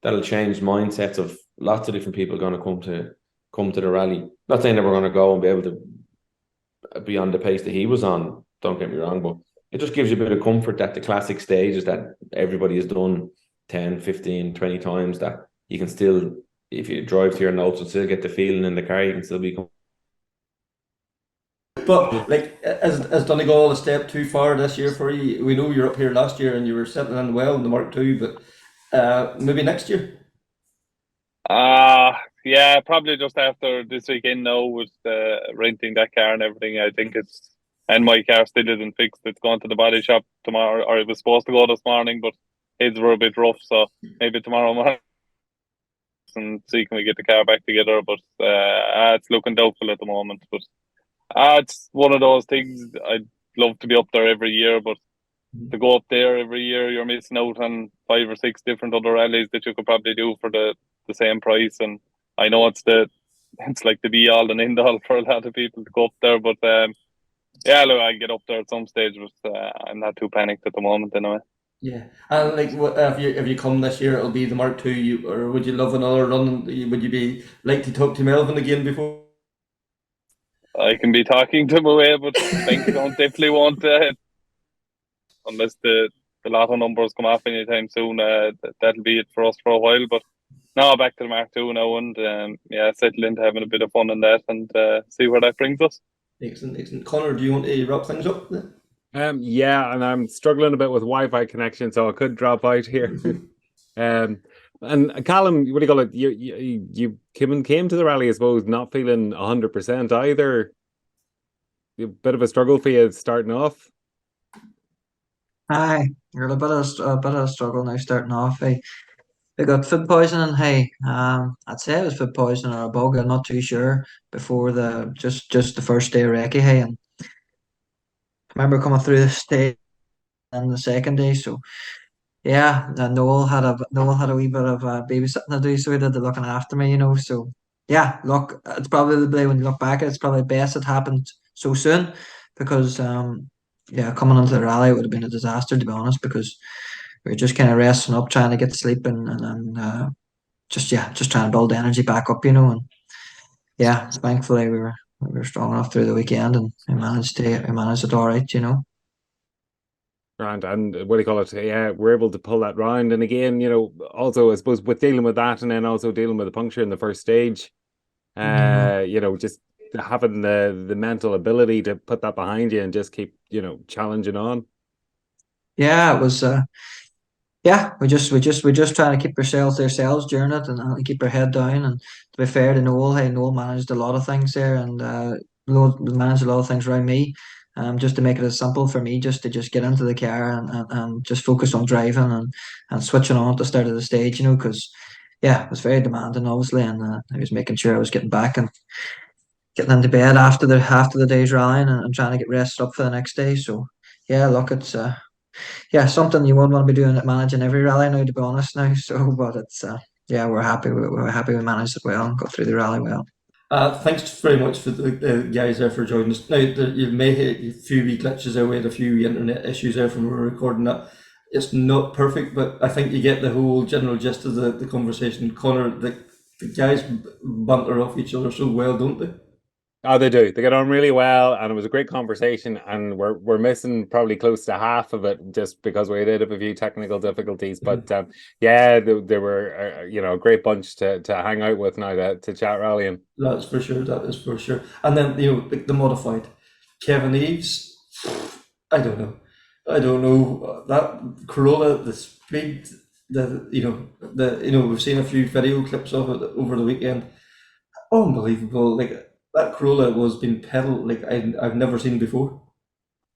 that'll change mindsets of lots of different people going to come to the rally. Not saying that we're going to go and be able to be on the pace that he was on. Don't get me wrong, but it just gives you a bit of comfort that the classic stages that everybody has done 10, 15, 20 times, that you can still, if you drive to your notes, and still get the feeling in the car, you can still be. But like, as Donegal a step too far this year for you? We know you're up here last year and you were settling in well in the Mark II, but maybe next year. Yeah, probably just after this weekend now with renting that car and everything. I think and my car still isn't fixed. It's gone to the body shop tomorrow, or it was supposed to go this morning, but heads were a bit rough, so maybe tomorrow morning and see can we get the car back together. But it's looking doubtful at the moment. But it's one of those things. I'd love to be up there every year, but to go up there every year, you're missing out on 5 or 6 different other rallies that you could probably do for the same price. And I know it's like the be all and end all for a lot of people to go up there, but yeah, look, I'll get up there at some stage, but I'm not too panicked at the moment anyway. Yeah, and like, if you come this year, it'll be the Mark II. Or would you love another run? Would you be like to talk to Melvin again before? I can be talking to him away, but bank account definitely won't, unless the lotto numbers come off anytime soon. That'll be it for us for a while. But now back to the Mark II now, and yeah, settle into having a bit of fun in that, and see where that brings us. Excellent. Connor, do you want to wrap things up? Yeah, and I'm struggling a bit with Wi-Fi connection, so I could drop out here. And Callum, what do you call it? You came to the rally, I suppose, not feeling 100% either. A bit of a struggle for you starting off. Aye, you're a bit of a struggle now starting off. Hey, they got food poisoning. Hey, I'd say it was food poisoning or a bug. I'm not too sure. Before just the first day of recce. Hey, and I remember coming through the stage and the second day. So Yeah, Noel had a wee bit of babysitting to do, so he did the looking after me, So yeah, look, it's probably when you look back, it's probably best it happened so soon because yeah, coming into the rally it would have been a disaster to be honest because we were just kind of resting up, trying to get sleep and just trying to build the energy back up, and yeah, thankfully we were strong enough through the weekend and we managed it all right. And what do you call it? Yeah, we're able to pull that round. And again, also I suppose with dealing with that and then also dealing with the puncture in the first stage, just having the mental ability to put that behind you and just keep, challenging on. Yeah, it was. Yeah, we just trying to keep ourselves during it and keep our head down. And to be fair to Noel, hey, Noel managed a lot of things there and managed a lot of things around me. Just to make it as simple for me, just to just get into the car and just focus on driving and switching on at the start of the stage, because yeah, it was very demanding, obviously, and I was making sure I was getting back and getting into bed after the day's rallying and trying to get rested up for the next day. So yeah, look, it's yeah, something you wouldn't want to be doing at managing every rally now, to be honest now. So, but it's yeah, we're happy. We're happy we managed it well and got through the rally well. Thanks very much for the guys there for joining us. Now, you may hit a few wee glitches there. We had a few internet issues there from when we were recording that. It's not perfect, but I think you get the whole general gist of the conversation. Connor, the guys banter off each other so well, don't they? Oh, they do. They get on really well, and it was a great conversation. And we're missing probably close to half of it just because we did have a few technical difficulties. But yeah, they were a great bunch to hang out with now to chat rallying. That's for sure. That is for sure. And then the modified Kevin Eves. I don't know that Corolla, the speed, we've seen a few video clips of it over the weekend. Unbelievable! Like that Corolla was being pedaled like I've never seen before.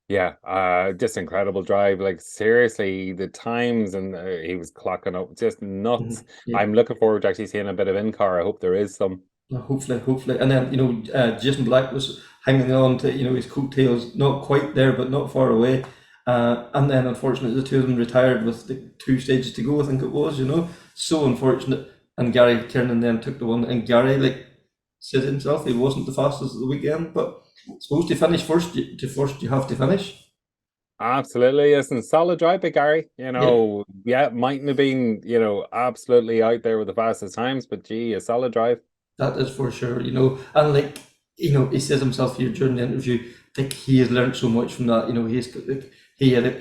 Yeah, just incredible drive. Like seriously, the times and he was clocking up just nuts. Yeah. I'm looking forward to actually seeing a bit of in-car. I hope there is some. Hopefully, and then Jason Black was hanging on to his coattails, not quite there, but not far away. And then unfortunately, the two of them retired with the 2 stages to go. I think it was, so unfortunate. And Gary Kiernan then took the one, and Gary said himself he wasn't the fastest at the weekend, but supposed to finish first. You have to finish. Absolutely, yes, and solid drive by Gary. Yeah, mightn't have been, absolutely out there with the fastest times, but gee, a solid drive. That is for sure, and he says himself here during the interview, he has learned so much from that. He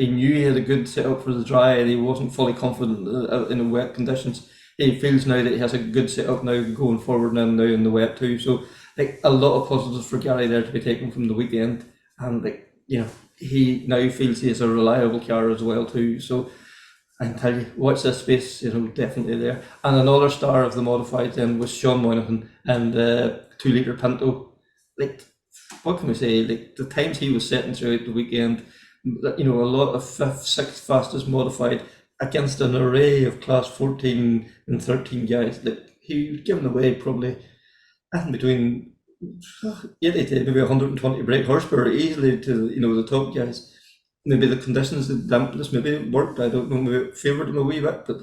knew he had a good setup for the dry, and he wasn't fully confident in the wet conditions. He feels now that he has a good setup now going forward now in the wet too. So a lot of positives for Gary there to be taken from the weekend, and he now feels he has a reliable car as well too. So I can tell you, watch this space, definitely there. And another star of the modified then was Sean Moynihan and 2 litre Pinto. What can we say? The times he was setting throughout the weekend, a lot of 5th, 6th fastest modified against an array of class 14 and 13 guys. He was giving away probably, I think, between 80 to maybe 120 brake horsepower easily to the top guys. Maybe the conditions, the dampness, maybe it worked. I don't know, maybe it favoured him a wee bit, but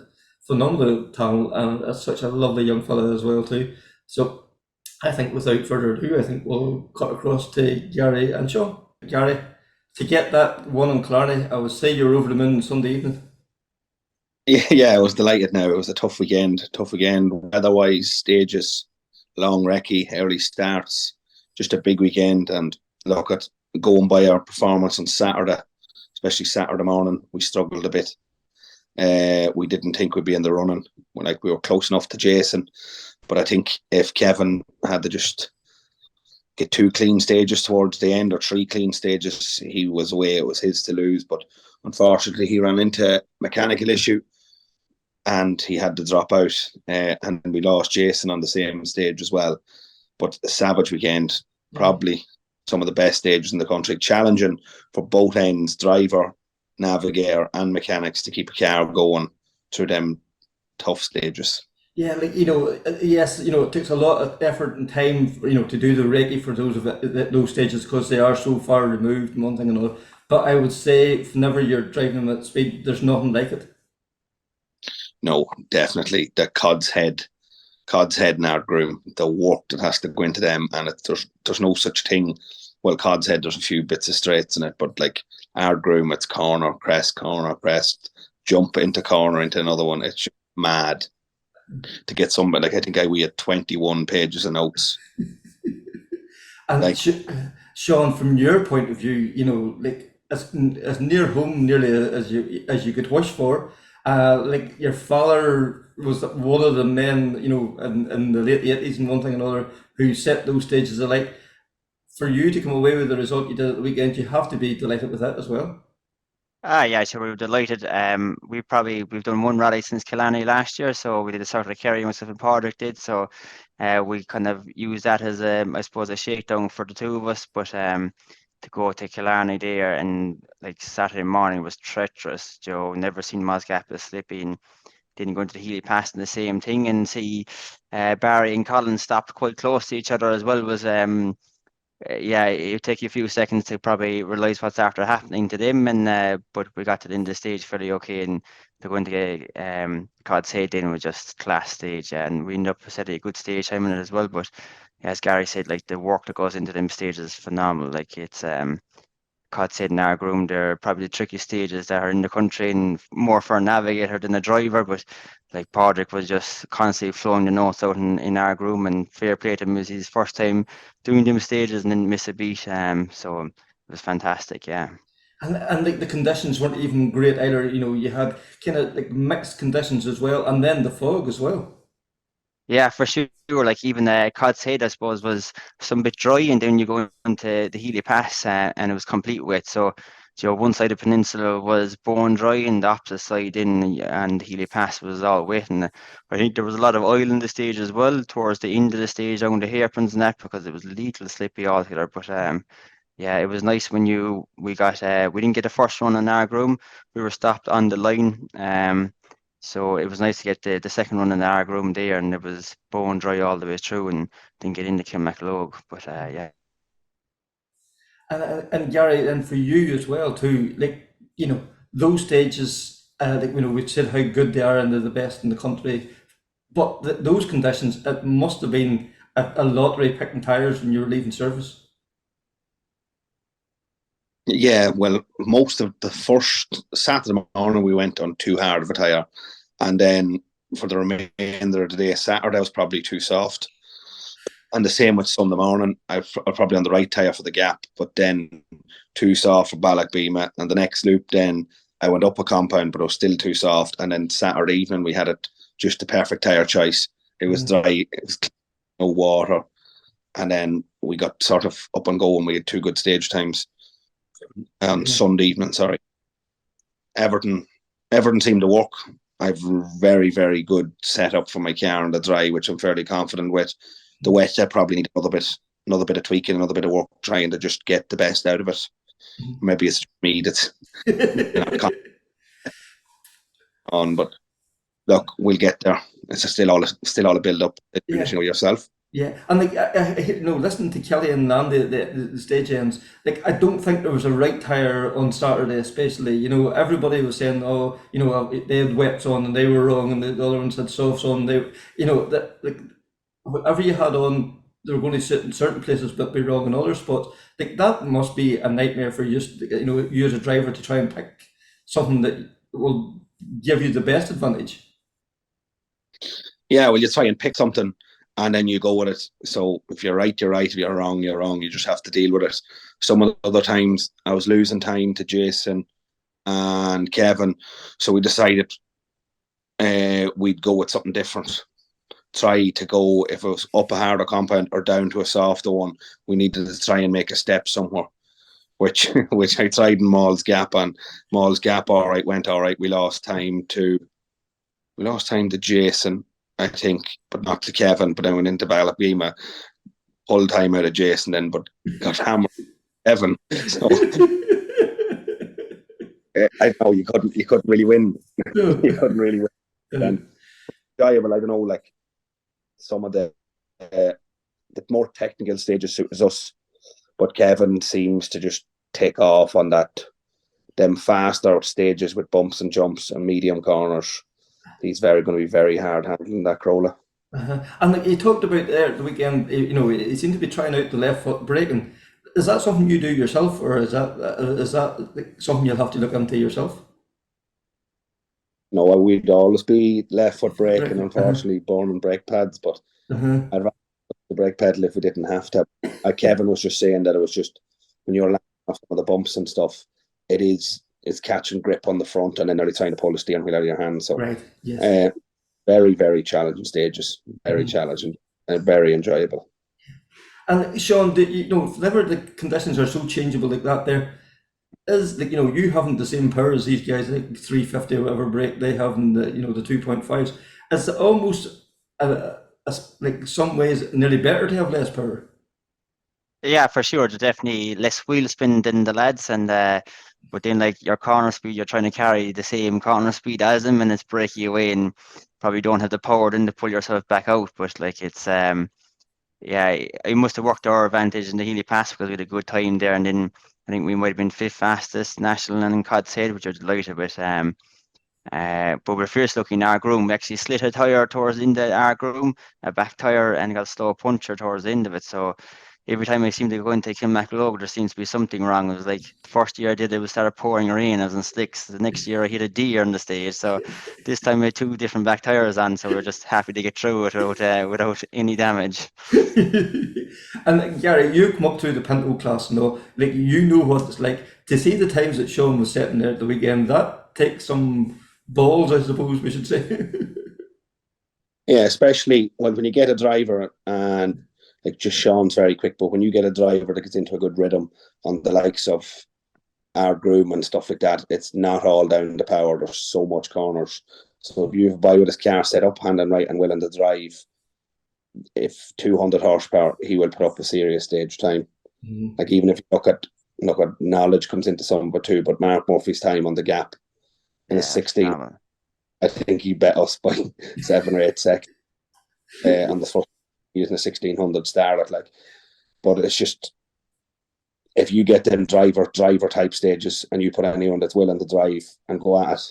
phenomenal talent, and such a lovely young fella as well too. So I think without further ado, I think we'll cut across to Gary and Sean. Gary, to get that one in Killarney, I would say you're over the moon Sunday evening. Yeah, I was delighted now. It was a tough weekend, weather-wise, stages, long recce, early starts, just a big weekend. And look, at going by our performance on Saturday, especially Saturday morning, we struggled a bit. We didn't think we'd be in the running. We were close enough to Jason, but I think if Kevin had to just get 2 clean stages towards the end or 3 clean stages, he was away. It was his to lose. But unfortunately, he ran into a mechanical issue and he had to drop out. And we lost Jason on the same stage as well. But a savage weekend, probably some of the best stages in the country, challenging for both ends, driver, navigator and mechanics, to keep a car going through them tough stages. Yeah, yes, it takes a lot of effort and time, to do the recce for those stages because they are so far removed and one thing and another. But I would say whenever you're driving them at speed, there's nothing like it. no, definitely the Cod's Head and Ardgroom, the work that has to go into them, and there's no such thing. Well, Cod's Head, there's a few bits of straights in it, but like Ardgroom, it's corner, crest, jump into corner into another one. It's just mad to get somebody. Like, I think we had 21 pages of notes. And Like, Sean, from your point of view, like as near home nearly as you could wish for. Like your father was one of the men, in the late 80s and one thing and another, who set those stages alight. For you to come away with the result you did at the weekend, you have to be delighted with that as well. Yeah, so we were delighted. We've done one rally since Killarney last year, so we did a sort of carry myself and Padraig did. So we kind of used that as I suppose a shakedown for the two of us. But to go to Killarney there and like Saturday morning was treacherous. Joe, never seen Mosgap as slippy, and didn't go into the Healy Pass and the same thing, and see Barry and Colin stopped quite close to each other as well was yeah, it'll take you a few seconds to probably realize what's after happening to them, and but we got to the end of the stage fairly okay, and to go into Cod's Head then was just class stage, and we ended up setting a good stage time in it as well. But as Gary said, like the work that goes into them stages is phenomenal. Like it's Cod's Head and Ardgroom, they're probably the trickiest stages that are in the country, and more for a navigator than a driver. But like Padraig was just constantly flowing the notes out in Ardgroom, and fair play to him, it was his first time doing them stages and didn't miss a beat. So it was fantastic, yeah. And like the conditions weren't even great either. You had kind of like mixed conditions as well, and then the fog as well. Yeah, for sure. Like even Cod's Head, I suppose, was some bit dry, and then you go into the Healy Pass, and it was complete wet. So, one side of the peninsula was bone dry, and the opposite side and the Healy Pass was all wet. And I think there was a lot of oil in the stage as well towards the end of the stage, down the hairpins and that, because it was a little slippy altogether. But yeah, it was nice when we didn't get the first run on Ardgroom. We were stopped on the line. So it was nice to get the second run in the Ardgroom there, and it was bone dry all the way through, and then get into Kilmaclogue. But yeah. And Gary, and for you as well too, like those stages, like we've said how good they are and they're the best in the country, but those conditions, it must have been a lottery picking tires when you were leaving service. yeah, well, most of the first Saturday morning we went on too hard of a tire, and then for the remainder of the day, Saturday was probably too soft. And the same with Sunday morning. I was probably on the right tyre for the gap, but then too soft for Ballochbeema. And the next loop, then I went up a compound, but it was still too soft. And then Saturday evening, we had it just the perfect tyre choice. It was dry, it was no water. And then we got sort of up and going. We had two good stage times on Sunday evening, sorry. Everton seemed to work. I've very, very good setup for my car on the dry, which I'm fairly confident with. The wet, I probably need another bit of tweaking, another bit of work, trying to just get the best out of it. Maybe it's me that's on, but look, we'll get there. It's still all a build up. Finishing with yourself. Yeah, and like I listening to Kelly and Landy, the stage ends, like I don't think there was a right tire on Saturday, especially. Everybody was saying, oh, they had wets on and they were wrong, and the other ones had softs on. That like whatever you had on, they were going to sit in certain places but be wrong in other spots. Like that must be a nightmare for you, you as a driver, to try and pick something that will give you the best advantage. Yeah, well, you try and pick something, and then you go with it. So if you're right, you're right. If you're wrong, you're wrong. You just have to deal with it. Some of the other times I was losing time to Jason and Kevin, so we decided we'd go with something different. Try to go, if it was up a harder compound or down to a softer one, we needed to try and make a step somewhere, which I tried in Mall's Gap, and Mall's Gap went all right. We lost time to Jason, I think, but not to Kevin. But then went into Ballochbeema, pulled time out of Jason then, but got hammered Kevin. So I know you couldn't really win. You couldn't really win. And enjoyable, I don't know, like some of the more technical stages suits us, but Kevin seems to just take off on them faster stages with bumps and jumps and medium corners. he's going to be very hard handling that crawler. And like you talked about there at the weekend, he seemed to be trying out the left foot braking. Is that something you do yourself, or is that like something you'll have to look into yourself? No, we'd always be left foot braking, unfortunately, burning brake pads, but I'd rather the brake pedal if we didn't have to. Kevin was just saying that it was just when you're landing off some of the bumps and stuff, it's catching grip on the front and then nearly trying to pull the steering wheel out of your hand. So, right, yes. Very, very challenging stages, very challenging and very enjoyable. And Sean, whenever the conditions are so changeable like that, there is you haven't the same power as these guys, like 350 or whatever brake they have, in the the 2.5s. It's almost like some ways nearly better to have less power. Yeah, for sure. There's definitely less wheel spin than the lads, and but then like your corner speed, you're trying to carry the same corner speed as them, and it's breaking away, and probably don't have the power then to pull yourself back out. But like it's yeah, it must have worked to our advantage in the Healy Pass because we had a good time there, and then I think we might have been 5th fastest national and in Cod's Head, which we're delighted with. But we're fierce looking our groom. We actually slit a tyre towards the end of our groom, a back tyre, and got a slow puncture towards the end of it. So every time I seem to go into Kilmaclogue, there seems to be something wrong. It was like the first year I did it, was started pouring rain. I was in slicks. The next year I hit a deer on the stage. So this time I had 2 different back tyres on. So we're just happy to get through it without any damage. And Gary, you come up through the Pinto class, like what it's like to see the times that Sean was setting there at the weekend. That takes some balls, I suppose we should say. Yeah, especially when you get a driver, and like just Sean's very quick, but when you get a driver that gets into a good rhythm on the likes of our groom and stuff like that, it's not all down the power. There's so much corners. So if you have a boy with his car set up hand and right and willing to drive, if 200 horsepower, he will put up a serious stage time. Like even if you look at knowledge comes into some but too, but Mark Murphy's time on the gap in a 16, I think he bet us by 7 or 8 seconds on the first using a 1600 Starlet. Like, but it's just if you get them driver type stages and you put anyone that's willing to drive and go at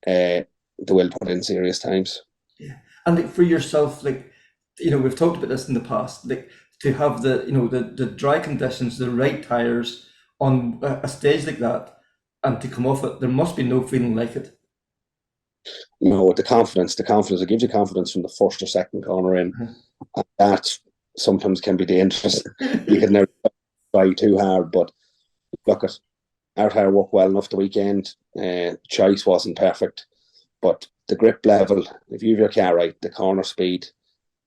it, they will put in serious times. Yeah, and like for yourself, like we've talked about this in the past, like to have the dry conditions, the right tires on a stage like that, and to come off it, there must be no feeling like it. No, the confidence, it gives you confidence from the first or second corner in. And that sometimes can be dangerous. You can never try too hard, but look at our tire worked well enough the weekend. Choice wasn't perfect, but the grip level, if you have your car right, the corner speed,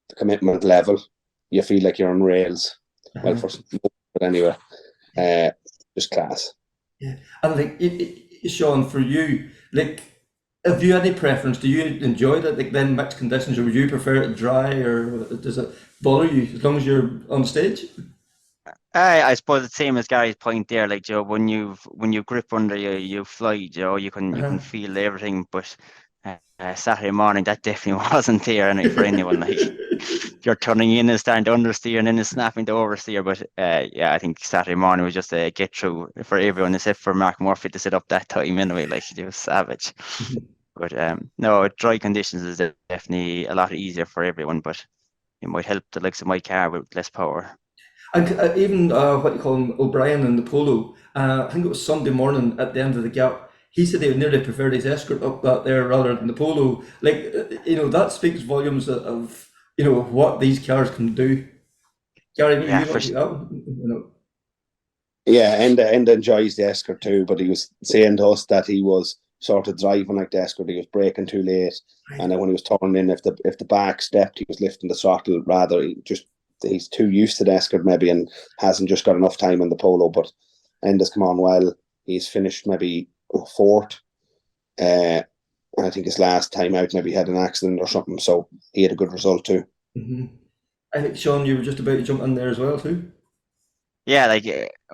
the commitment level, you feel like you're on rails. Well, but anyway, just class. Yeah, and like Sean, for you, like, have you any preference? Do you enjoy that, like then mixed conditions, or would you prefer it dry, or does it bother you as long as you're on stage? I suppose it's same as Gary's point there. Like Joe, when you grip under you fly. Joe, you can feel everything. But Saturday morning, that definitely wasn't there for anyone. Like you're turning in and starting to understeer, and then it's snapping to oversteer. But yeah, I think Saturday morning was just a get through for everyone, except for Mark Murphy to set up that time anyway. Like it was savage. But no, dry conditions is definitely a lot easier for everyone. But it might help the likes of my car with less power. And even what you call him, O'Brien in the polo, I think it was Sunday morning at the end of the gap, he said he would nearly preferred his Escort up that there rather than the polo. Like, that speaks volumes of what these cars can do. Gary, Yeah, Yeah, and enjoys the Escort too, but he was saying to us that he was sort of driving like the Escort, he was braking too late, and then when he was turning in, if the back stepped, he was lifting the throttle rather. He's too used to the Escort maybe and hasn't just got enough time on the polo, but Enda's come on well. He's finished maybe 4th. I think his last time out maybe had an accident or something, so he had a good result too. I think Sean, you were just about to jump in there as well too. Yeah, like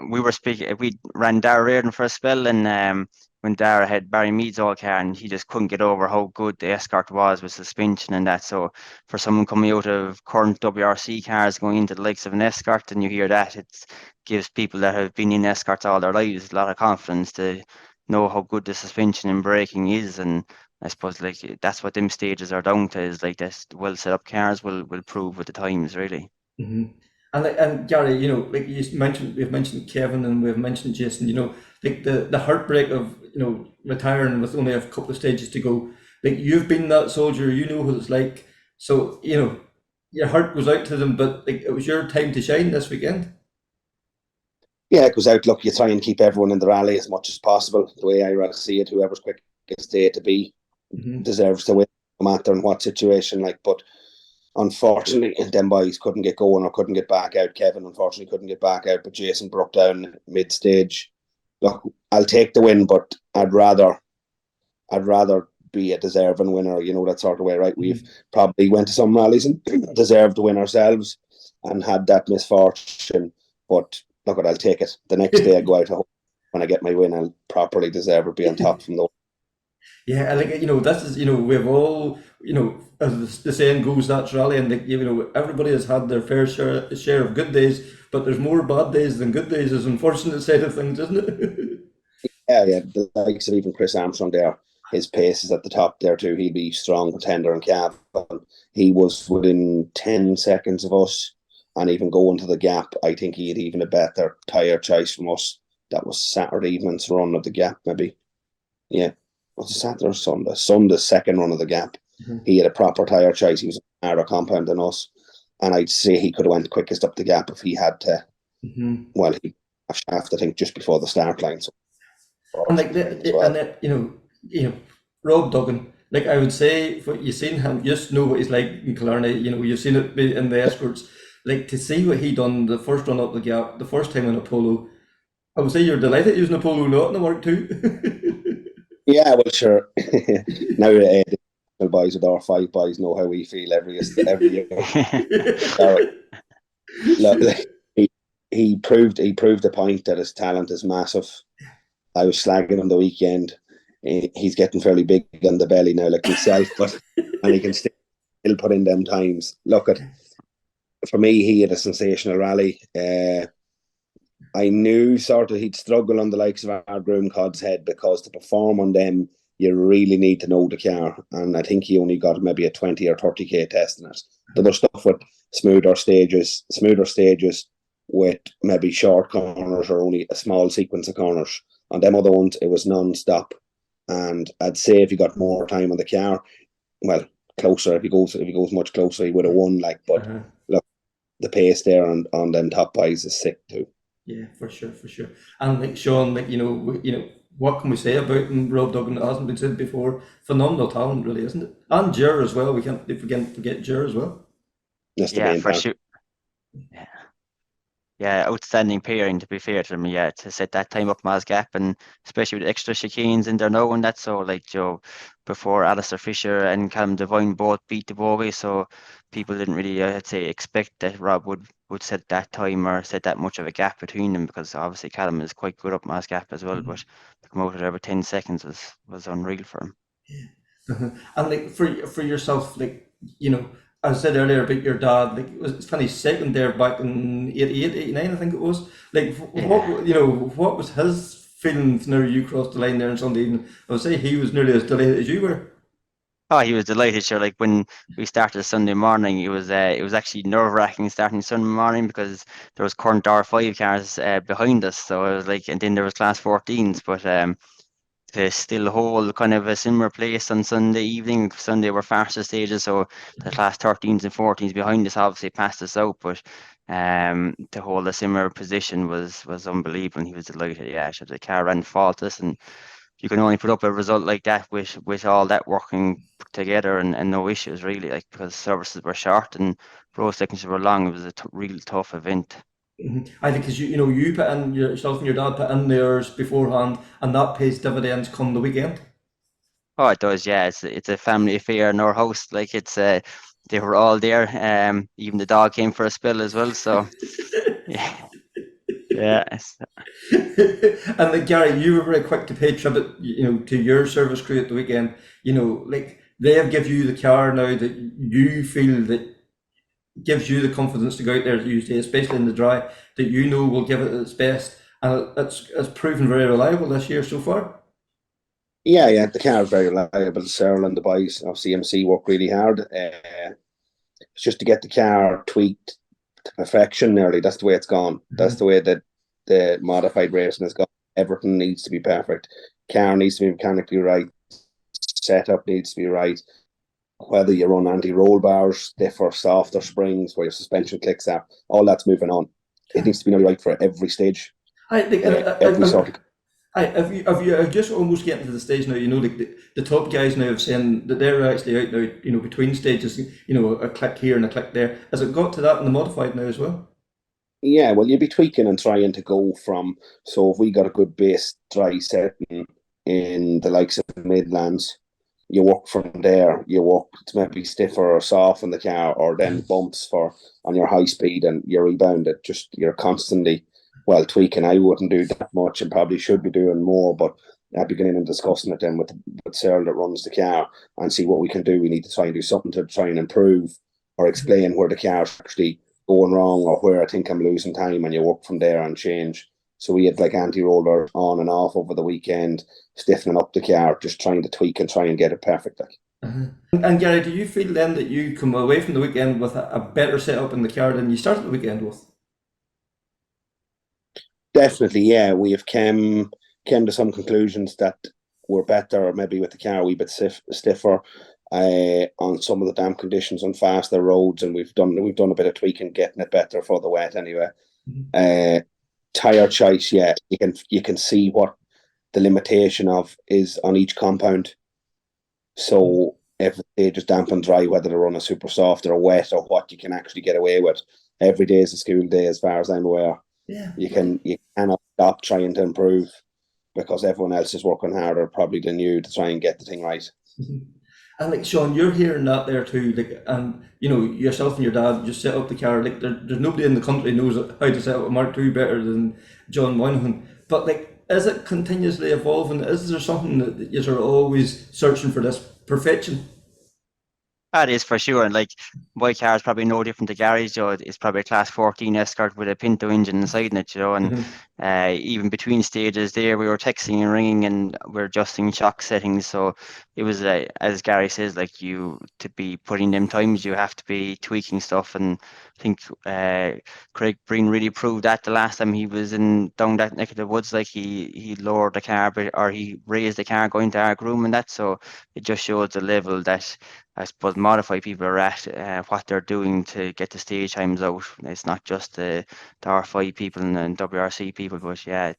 we were speaking, we ran Darren Reardon for a spell, and when Darren had Barry Mead's all car, and he just couldn't get over how good the Escort was with suspension and that. So for someone coming out of current WRC cars going into the likes of an Escort, and you hear that, it gives people that have been in Escorts all their lives a lot of confidence to know how good the suspension and braking is. And I suppose like that's what them stages are down to, is like this well set up cars will prove with the times, really. And Gary, like we've mentioned Kevin and we've mentioned Jason. Like the heartbreak of retiring with only a couple of stages to go. Like you've been that soldier, you know what it's like. So your heart goes out to them, but like it was your time to shine this weekend. Yeah, it goes out. Look, you try and keep everyone in the rally as much as possible. The way I rather see it, whoever's quickest day to be deserves to win, no matter in what situation. Like, but unfortunately, them boys couldn't get going or couldn't get back out. Kevin unfortunately couldn't get back out, but Jason broke down mid stage. Look, I'll take the win, but I'd rather be a deserving winner. That sort of way, right? We've probably went to some rallies and deserved to win ourselves and had that misfortune, but look, I'll take it. The next day I go out, when I get my win, I'll properly deserve to be on top from the. Yeah, I think this is we've all as the saying goes, that's rally, and everybody has had their fair share of good days, but there's more bad days than good days. Is the unfortunate side of things, isn't it? Yeah. The likes of even Chris Armstrong there, his pace is at the top there too. He'd be strong contender and cab. He was within 10 seconds of us, and even going to the gap, I think he had even a better tyre choice from us. That was Saturday evening's run of the gap, maybe. Yeah. Was it Saturday or Sunday? Sunday's second run of the gap. He had a proper tyre choice. He was a harder compound than us. And I'd say he could have went quickest up the gap if he had to. Well, he shaft, I think, just before the start line. So, and like Rob Duggan, like I would say, you've seen him, just know what he's like in Killarney. You've seen it in the escorts. Like to see what he done the first run up the gap, the first time in a polo. I would say you're delighted using a polo not in the work too. Yeah, well, sure. Now the boys with our 5 boys know how we feel every year. Look, he proved the point that his talent is massive. I was slagging him the weekend. He's getting fairly big on the belly now, like himself, and he can still put in them times. Look for me, he had a sensational rally. I knew sort of he'd struggle on the likes of our groom Cod's Head, because to perform on them, you really need to know the car. And I think he only got maybe a 20 or 30k test in it. The other stuff with smoother stages with maybe short corners or only a small sequence of corners. On them other ones, it was non-stop. And I'd say if he got more time on the car, well, closer, if he goes much closer, he would have won. Like, but look, the pace there on them top boys is sick too. Yeah, for sure. And like Sean, like what can we say about him? Rob Duggan, that hasn't been said before. Phenomenal talent, really, isn't it? And Jer as well. We can't forget Jer as well. That's the main for part. sure. Yeah, outstanding pairing, to be fair to them. Yeah, to set that time up Maz Gap, and especially with extra chicanes in there now and that. So like Joe, before Alistair Fisher and Callum Devine both beat the bogey, so people didn't really, I'd say, expect that Rob would set that time or set that much of a gap between them, because obviously Callum is quite good up Maz Gap as well. But to come out of there about 10 seconds was unreal for him. Yeah. And like for yourself, like I said earlier about your dad, like it's funny, second there back in 88, 89, I think it was. Like what was his feelings now you crossed the line there on Sunday evening? I would say he was nearly as delighted as you were. Oh, he was delighted. Sure, like when we started Sunday morning, it was actually nerve-wracking starting Sunday morning, because there was current R5 cars behind us. So it was like, and then there was class 14s, but to still hold kind of a similar place on Sunday evening. Sunday were faster stages, so the class 13s and 14s behind us obviously passed us out, but to hold a similar position was unbelievable, and he was delighted. Yeah, so the car ran faultless, and you can only put up a result like that with all that working together, and no issues really, like, because services were short and road sections were long. It was a real tough event. I think because you put in, yourself and your dad put in theirs beforehand, and that pays dividends come the weekend. Oh, it does, yeah. It's a family affair in our house. Like it's they were all there. Even the dog came for a spill as well. So yeah, yeah. And like Gary, you were very quick to pay tribute, to your service crew at the weekend. Like they have give you the car now that you feel that gives you the confidence to go out there, as you say, especially in the dry, that will give it its best, and it's proven very reliable this year so far. Yeah, the car is very reliable. Cyril and the boys of CMC work really hard. It's just to get the car tweaked to perfection nearly. That's the way it's gone. That's the way that the modified racing has gone. Everything needs to be perfect. Car needs to be mechanically right. Setup needs to be right. Whether you run anti-roll bars, stiffer, softer springs, where your suspension clicks out, all that's moving on. It needs to be nearly right for every stage. Every sort of. Have you just almost getting to the stage now, like the top guys now have saying that they're actually out now, between stages, a click here and a click there. Has it got to that in the modified now as well? Yeah, well, you'll be tweaking and trying to go from. So if we got a good base dry setting in the likes of Midlands, you work from there. You work to maybe stiffer or soft in the car, or then bumps for on your high speed and your rebound. You're constantly tweaking. I wouldn't do that much and probably should be doing more, but I'd be getting and discussing it then with Sarah that runs the car and see what we can do. We need to try and do something to try and improve or explain where the car's actually going wrong or where I think I'm losing time, and you work from there and change. So we had like anti-roller on and off over the weekend, stiffening up the car, just trying to tweak and try and get it perfect. Like. And Gary, do you feel then that you come away from the weekend with a better setup in the car than you started the weekend with? Definitely, yeah. We have came to some conclusions that we're better, maybe with the car a wee bit stiffer on some of the damp conditions on faster roads, and we've done a bit of tweaking, getting it better for the wet anyway. Tire choice, yeah, you can see what the limitation of is on each compound. So if they just damp and dry, whether they run a super soft or a wet or what you can actually get away with. Every day is a school day, as far as I'm aware. Yeah. You cannot stop trying to improve because everyone else is working harder probably than you to try and get the thing right. And like Sean, you're hearing that there too, like, and yourself and your dad just set up the car. Like there's nobody in the country knows how to set up a Mark II better than John Moynihan. But like, is it continuously evolving? Is there something that you're always searching for this perfection? That is for sure. And like, my car is probably no different to Gary's. It's probably a class 14 Escort with a Pinto engine inside it, and even between stages there, we were texting and ringing and we're adjusting shock settings. So it was, as Gary says, like, to be putting them times, you have to be tweaking stuff. And I think Craig Breen really proved that the last time he was down that neck of the woods. Like, he lowered the car, or he raised the car going to our groom and that. So it just shows the level that I suppose modified people are at, what they're doing to get the stage times out. It's not just the R5 people and the WRC people, but yeah,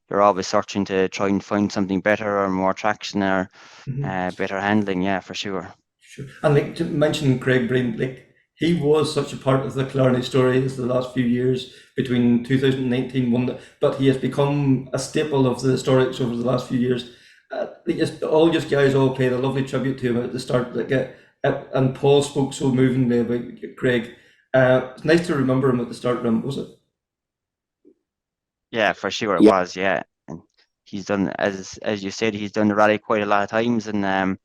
you're always searching to try and find something better or more traction or better handling. Yeah, for sure. Sure. And like, to mention Craig Breen, like, he was such a part of the Killarney story the last few years between 2019 but he has become a staple of the historics over the last few years. All just guys all paid a lovely tribute to him at the start. And Paul spoke so movingly about Craig. It's nice to remember him at the start, was it? Yeah, for sure it was. Yeah, and he's done, as you said, he's done the rally quite a lot of times, and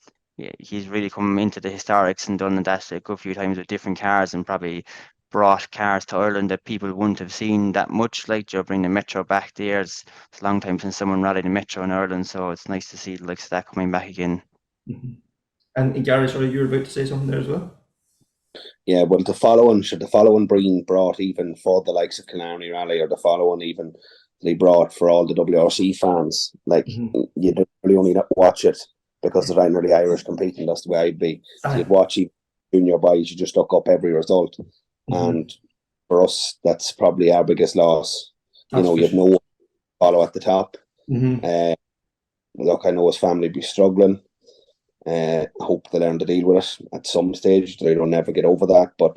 he's really come into the historics and done that a good few times with different cars, and probably brought cars to Ireland that people wouldn't have seen that much. Like, Joe, bring the Metro back there. It's a long time since someone rallied the Metro in Ireland, so it's nice to see the likes of that coming back again. And Gary, sorry, you were about to say something there as well? Yeah, well, the following Breen brought even for the likes of Killarney Rally, or the following even they brought for all the WRC fans. Like, you don't really only watch it because they're really Irish competing. That's the way I'd be. So you'd watch even junior boys, you just look up every result. And for us, that's probably our biggest loss. You have no one to follow at the top. Look, I know his family be struggling. Hope they learn to deal with it at some stage. They don't never get over that. But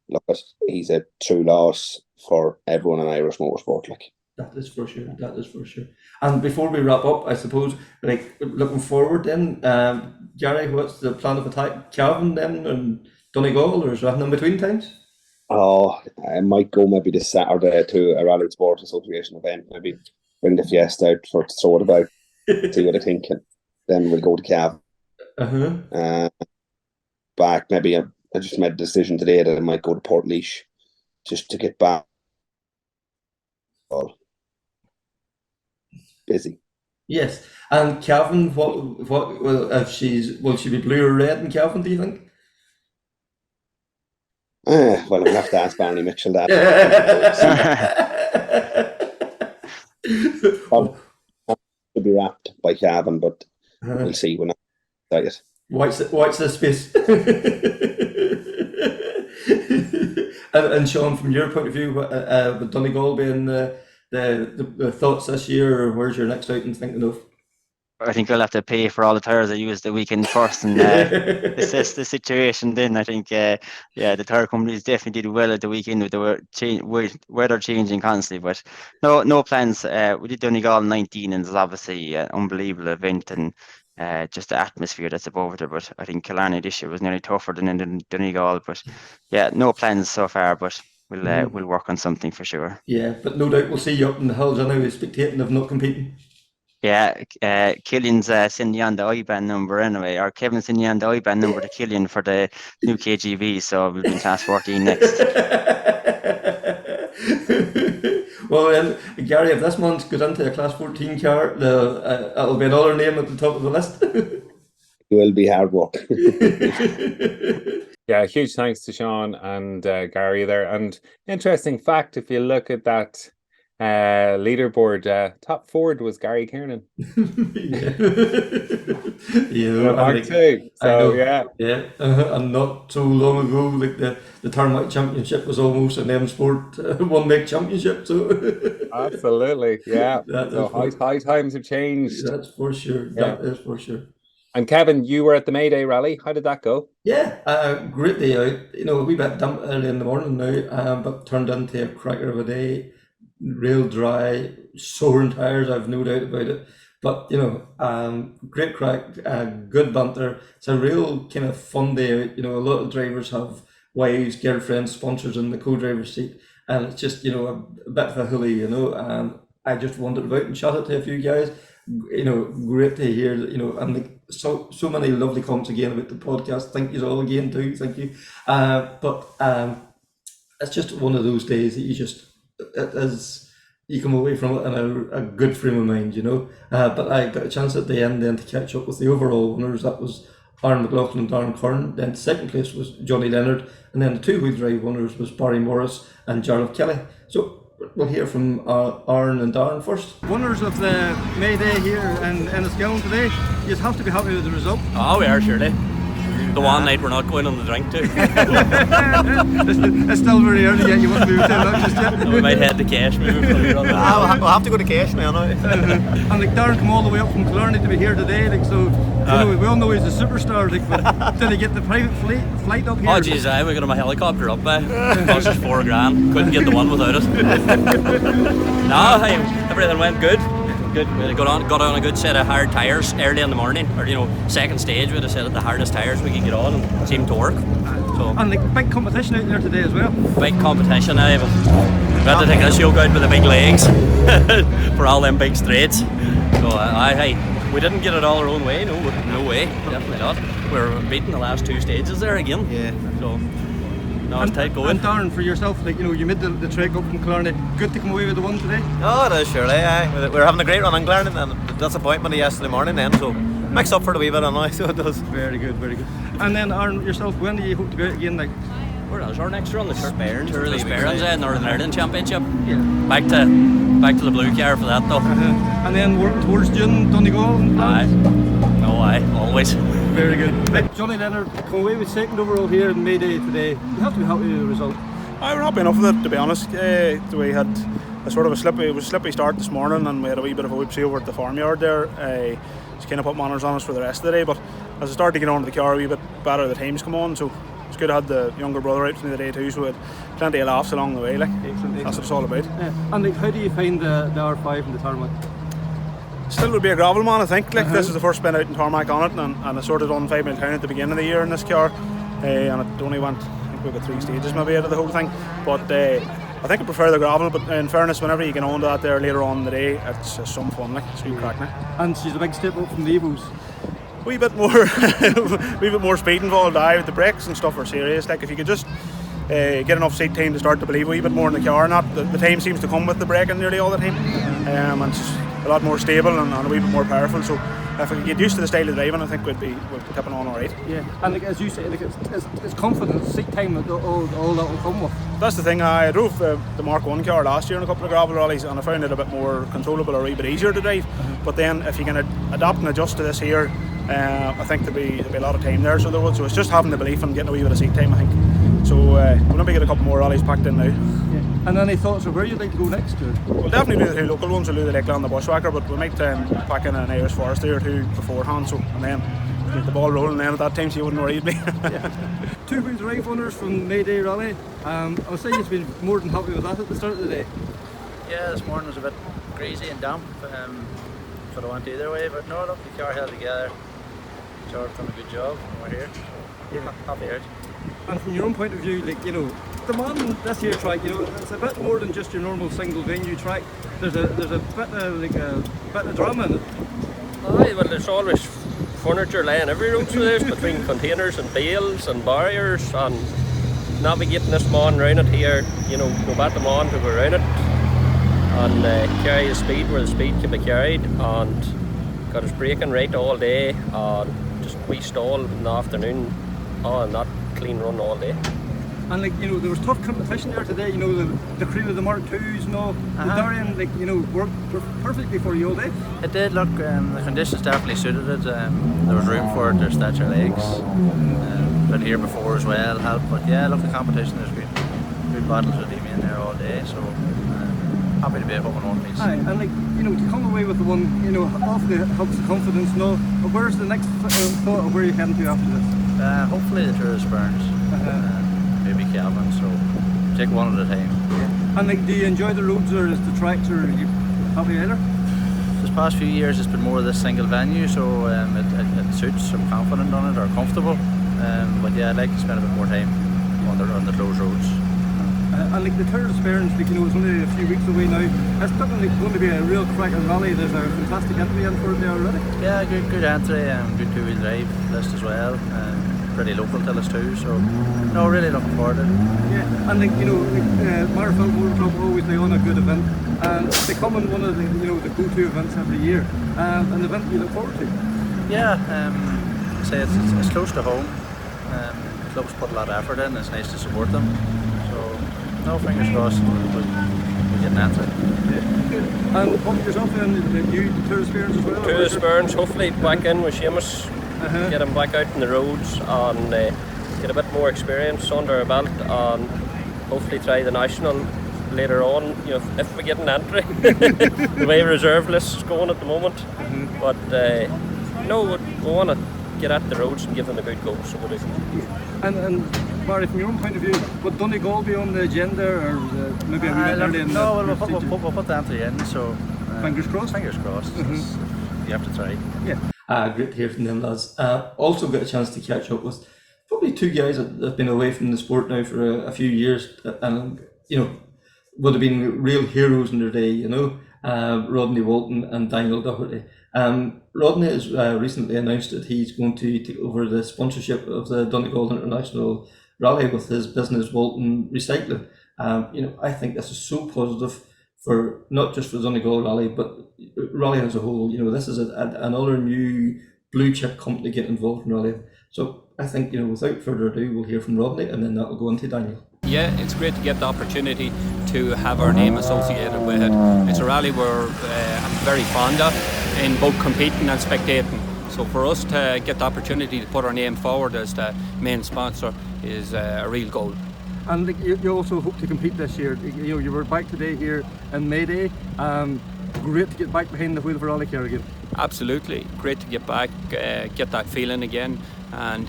look, he's a true loss for everyone in Irish motorsport. Like, that is for sure. That is for sure. And before we wrap up, I suppose, like, looking forward, then, Gary, what's the plan of attack? Calvin then and Donegal, or is that in between times? Oh, I might go maybe this Saturday to a Rally Sport Association event. Maybe bring the Fiesta out to throw it about, see what I think. And then we'll go to Cav. Back maybe I just made a decision today that I might go to Portlaoise just to get back. Busy. Yes. And Calvin, well, will she be blue or red in Calvin, do you think? Well, I'm going to have to ask Barney Mitchell that. Probably to be wrapped by Calvin, but we'll see when I decide it. Watch this space. And Sean, from your point of view, with Donegal being the thoughts this year, or where's your next outing thinking of? I think I'll have to pay for all the tyres I used the weekend first and assess the situation then. I think, the tyre companies definitely did well at the weekend with the weather changing constantly. But no plans. We did Donegal 19, and it's obviously an unbelievable event and just the atmosphere that's above there. But I think Killarney this year was nearly tougher than in Donegal. But yeah, no plans so far. But we'll work on something for sure. Yeah, but no doubt we'll see you up in the hills anyway, spectating if not competing. Yeah, Killian's sending on the IBAN number anyway, or Kevin's sending on the IBAN number to Killian for the new KGV, so we'll be in class 14 next. Well, Gary, if this month goes into a class 14 car, it'll be another name at the top of the list. It will be hard work. Yeah, huge thanks to Sean and Gary there. And interesting fact, if you look at that leaderboard, top forward was Gary Kiernan. And not so long ago, like the Tarmac Championship was almost an M Sport one make championship. So absolutely, yeah. High times have changed. That's for sure. Yeah. That is for sure. And Kevin, you were at the MayDay rally. How did that go? Yeah, great day out. You know, a wee bit damp early in the morning now, but turned into a cracker of a day. Real dry, soaring tires, I've no doubt about it. But, you know, great crack, good banter. It's a real kind of fun day out. You know, a lot of drivers have wives, girlfriends, sponsors in the co-driver's seat. And it's just, you know, a bit of a hoolie, you know. I just wandered about and chatted to a few guys. You know, great to hear, you know, and so many lovely comments again about the podcast. Thank you all again too. Thank you. But it's just one of those days that you come away from it in a good frame of mind, you know. But I got a chance at the end then to catch up with the overall winners. That was Aaron McLaughlin and Darren Curran. Then second place was Jonny Leonard, and then the two-wheel drive winners was Barry Morris and Jarlath Kelly. So we'll hear from Aaron and Darren first. Winners of the MayDay here in Enniskillen today, you'd have to be happy with the result. Oh, we are, surely. The one night we're not going on the drink too. It's still very early yet, you won't be able to tell that just yet. We might head to Cash maybe. We'll have to go to Cash now. And like Darren come all the way up from Killarney to be here today, like, so you know, we all know he's a superstar, like, but did he get the private flight up here? Oh geez, we got him a helicopter up by. Cost us $4,000. Couldn't get the one without it. No, everything went good. Good. We got on a good set of hard tyres early in the morning, or you know, second stage we had a set of the hardest tyres we could get on, and it seemed to work. So and like big competition out there today as well. Big competition, we had to take a show out with the big legs for all them big straights. So we didn't get it all our own way. No way, definitely not. We were beating the last two stages there again. Yeah. So. No, it's tight going. And Darren, for yourself, like, you know, you made the trek up from Killarney. Good to come away with the one today? Oh, it is, surely. We were having a great run in Killarney, and the disappointment yesterday morning then, so mixed up for the wee bit anyway, so it does. Very good, very good. And then, Aaron, yourself, when do you hope to be out again? Like, where is our next run? The Sperrins, Northern Ireland Championship. Yeah. Back to the blue car for that though. And then working towards June, Donegal and plans? Always. Very good. Right, Jonny Leonard, come away with second overall here in MayDay today. You have to be happy with the result. I were happy enough with it, to be honest. We had a sort of a slippery start this morning, and we had a wee bit of a whoopsie over at the farmyard there. Just kind of put manners on us for the rest of the day, but as I started to get onto the car a wee bit better, the times come on, so it's good to have the younger brother out for me the day too, so we had plenty of laughs along the way. Like, excellent. That's what it's all about. Yeah. And like, how do you find the R5 and the Tarmac? Still would be a gravel man, I think. Like, this is the first spin out in Tarmac on it, and I sort of done 5 mile town at the beginning of the year in this car, and it only went, I think we got 3 stages maybe out of the whole thing, but I think I prefer the gravel. But in fairness, whenever you get onto that there later on in the day, it's just some fun, like, it's good crack now. And she's a big step up from the Evos. Wee bit more speed involved. With the brakes and stuff are serious. Like, if you could just get enough seat time to start to believe a wee bit more in the car, and that the time seems to come with the braking nearly all the time. And a lot more stable and a wee bit more powerful. So if we could get used to the style of driving, I think we'll be tipping on all right. Yeah, and like, as you say, like, it's confidence, seat time, all that will come with. That's the thing. I drove the Mark 1 car last year in a couple of gravel rallies, and I found it a bit more controllable, or a wee bit easier to drive. But then if you can adapt and adjust to this here, I think there'll be a lot of time there. So there would. So it's just having the belief and getting a wee bit of seat time, I think. So we'll maybe get a couple more rallies packed in now. Yeah. And any thoughts of where you'd like to go next? We'll definitely do the 2 local ones. We'll do the Lakeland and the Bushwhacker, but we might pack in an Irish Forest or 2 beforehand. So and then get the ball rolling. Then at that time, so you wouldn't worry me. Yeah. 2 wheel drive winners from MayDay Rally. I was saying you've been more than happy with that at the start of the day. Yeah, this morning was a bit greasy and damp. Could have went either way, but no, look, the car held together. Jarlath done a good job, and we're here. So yeah, happy out. And from your own point of view, like, you know, the man this year track, you know, it's a bit more than just your normal single venue track. There's a bit of drama in it. Aye, well, there's always furniture laying every road through this, between containers and bales and barriers, and navigating this man around it here, you know, go back the man to go around it and carry the speed where the speed can be carried, and got his braking right all day, and just we stall in the afternoon, and that clean run all day. And like, you know, there was tough competition there today, you know, the crew of the Mark 2s and all. The Darren, like, you know, worked perfectly for you all day. It did, look, the conditions definitely suited it. There was room for it, there's stretcher legs. Been here before as well, helped, but yeah, look, the competition, there's good battles with him in there all day, so happy to be at home on one piece. Aye, and like, you know, to come away with the one, you know, obviously helps the confidence and all. Where's the next thought of where you're heading to after this? Hopefully the Tour of Burns. Maybe Callum, so take one at a time. Yeah. And like, do you enjoy the roads, or is the tracks, or are you happy either? This past few years it's been more of this single venue, so it suits. I'm confident on it, or comfortable. But yeah, I'd like to spend a bit more time on the closed roads. And like the Tour of Burns, like, you know, it's only a few weeks away now. It's definitely going to be a real cracking rally. There's a fantastic entry in for it there already. Yeah, good entry, good 2-wheel drive list as well. Pretty local to us too, so no, really looking forward to it. Yeah, and like, you know, Enniskillen Motor Club always they on a good event, and they come in one of the, you know, the go-to events every year, an event you look forward to. Yeah, say it's close to home. The clubs put a lot of effort in. It's nice to support them. So no, fingers crossed we'll get an answer. Yeah. And what yourself in the Tour of Burns as well? Tour of Burns, hopefully back in with Seamus. Get him back out in the roads and get a bit more experience under our belt, and hopefully try the national later on, you know, if we get an entry. The way reserve list is going at the moment. But no, we want to get at the roads and give them a good go, so we do. And Barry, from your own point of view, would Donegal be on the agenda, or maybe a wee bit early in no, we'll put the entry in, so fingers crossed. Fingers crossed. You have to try. Yeah. Great to hear from them, lads. Also got a chance to catch up with probably 2 guys that have been away from the sport now for a few years, and you know, would have been real heroes in their day, you know, Rodney Wilton and Daniel Doherty. Rodney has recently announced that he's going to take over the sponsorship of the Donegal International Rally with his business, Wilton Recycling. You know, I think this is so positive for not just for the Donegal Rally, but rally as a whole. You know, this is another new blue chip company getting involved in rally. So I think, you know, without further ado, we'll hear from Rodney, and then that'll go on to Daniel. Yeah, it's great to get the opportunity to have our name associated with it. It's a rally where I'm very fond of, in both competing and spectating. So for us to get the opportunity to put our name forward as the main sponsor is a real goal. And like, you also hope to compete this year. You know, you were back today here in MayDay. Great to get back behind the wheel of a rally car again. Absolutely, great to get back, get that feeling again. And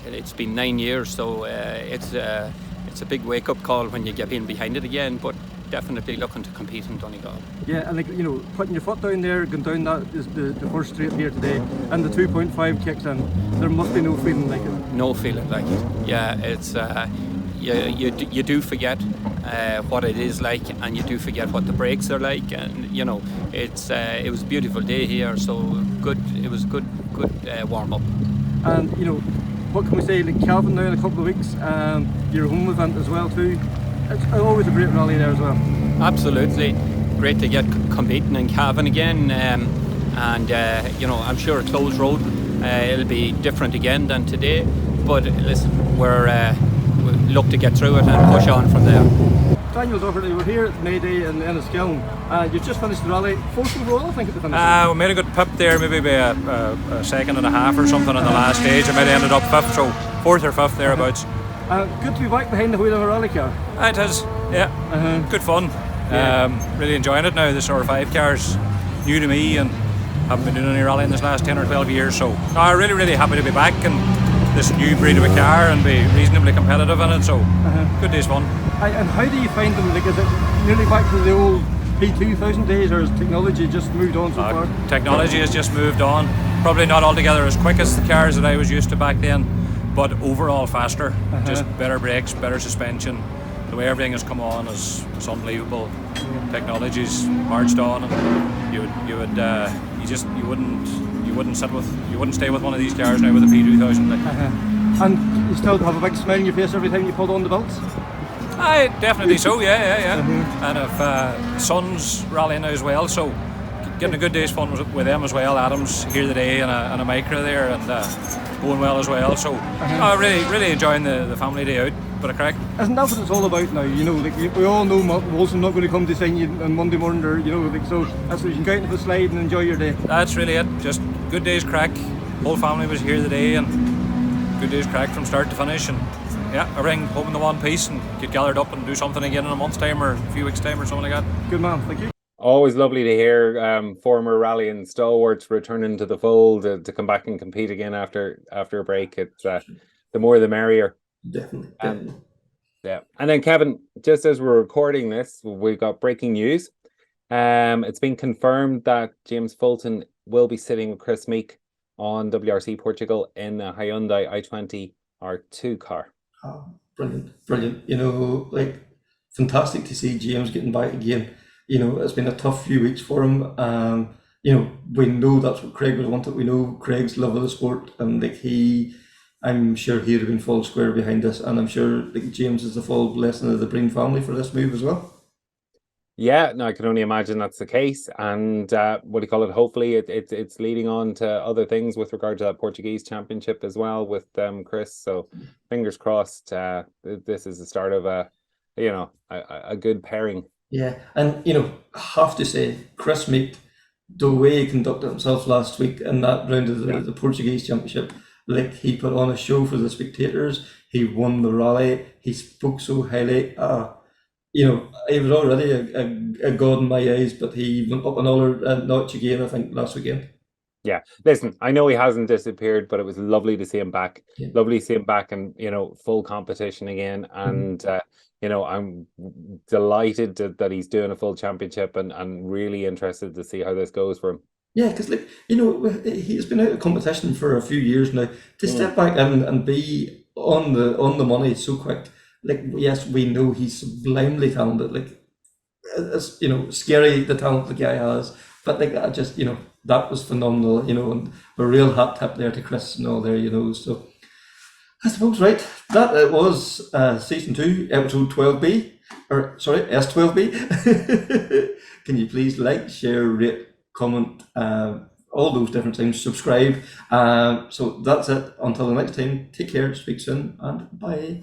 it's been 9 years, so it's a big wake-up call when you get in behind it again. But definitely looking to compete in Donegal. Yeah, and like, you know, putting your foot down there, going down that is the first straight here today, and the 2.5 kicks in. There must be no feeling like it. No feeling like it. Yeah, it's. You do forget what it is like, and you do forget what the brakes are like, and you know, it was a beautiful day here, so good. It was good warm up. And you know, what can we say? Like Calvin now in a couple of weeks, your home event as well too. It's always a great rally there as well. Absolutely. great to get competing in Cavan again. I'm sure a closed road, it'll be different again than today. But listen, we look to get through it and push on from there. Daniel Doherty, we're here at MayDay in Enniskillen. You've just finished the rally, 4th overall, I think, at the finish. We made a good pip there, maybe by a second and a half or something on the last stage. I might have ended up 5th, so 4th or 5th thereabouts. Good to be back behind the wheel of a rally car. It is, yeah. Good fun. Yeah. Really enjoying it now. The sort of 5 cars new to me and haven't been doing any rallying this last 10 or 12 years. So I'm really, really happy to be back and this new breed of a car and be reasonably competitive in it. So good day's fun. And how do you find them? Like, is it nearly back to the old P2000 days, or has technology just moved on so far? Technology has just moved on. Probably not altogether as quick as the cars that I was used to back then, but overall faster. Just better brakes, better suspension. The way everything has come on is unbelievable. Technology's marched on, and you wouldn't stay with one of these cars now with a P2000. And you still have a big smile on your face every time you pull on the belts? Aye, definitely so, yeah. And if Son's rallying now as well, so getting a good day's fun with them as well. Adam's here today and a Micra there, and going well as well. So really enjoying the family day out. Bit of crack. Isn't that what it's all about now? You know, like we all know Wilson's not going to come to sign you on Monday morning, or so that's so you can go out into the slide and enjoy your day. That's really it. Just good day's crack. Whole family was here today, and good day's crack from start to finish. And yeah, everything hoping the one piece and get gathered up and do something again in a month's time or a few weeks' time or something like that. Good man, thank you. Always lovely to hear former rallying stalwarts returning to the fold to come back and compete again after a break. It's the more the merrier. Definitely. Yeah, and then Kevin, just as we're recording this, we've got breaking news. It's been confirmed that James Fulton will be sitting with Chris Meek on WRC Portugal in a Hyundai i20 R2 car. Oh, brilliant. Fantastic to see James getting back again. It's been a tough few weeks for him. We know that's what Craig would wanted. We know Craig's love of the sport, and I'm sure he'd have been full square behind this, and I'm sure James is the full blessing of the Breen family for this move as well. Yeah, no, I can only imagine that's the case, and hopefully it's leading on to other things with regard to that Portuguese championship as well with Chris. So fingers crossed. This is the start of a good pairing. Yeah, and I have to say, Chris Meek, the way he conducted himself last week in that round of the Portuguese championship. He put on a show for the spectators. He won the rally. He spoke so highly. He was already a god in my eyes, but he went up another notch again, I think, last weekend. Yeah, listen, I know he hasn't disappeared, but it was lovely to see him back. Yeah. Lovely to see him back in, full competition again. And, I'm delighted that he's doing a full championship and really interested to see how this goes for him. Yeah, because he's been out of competition for a few years now. To step back and be on the money so quick, yes, we know he's sublimely talented. It's scary the talent the guy has, but that was phenomenal. And a real hat tip there to Chris and all there. So I suppose that it was season 2, episode 12B, or sorry, S12B. Can you please like, share, rate, comment, all those different things, subscribe. So that's it. Until the next time, take care, speak soon, and bye.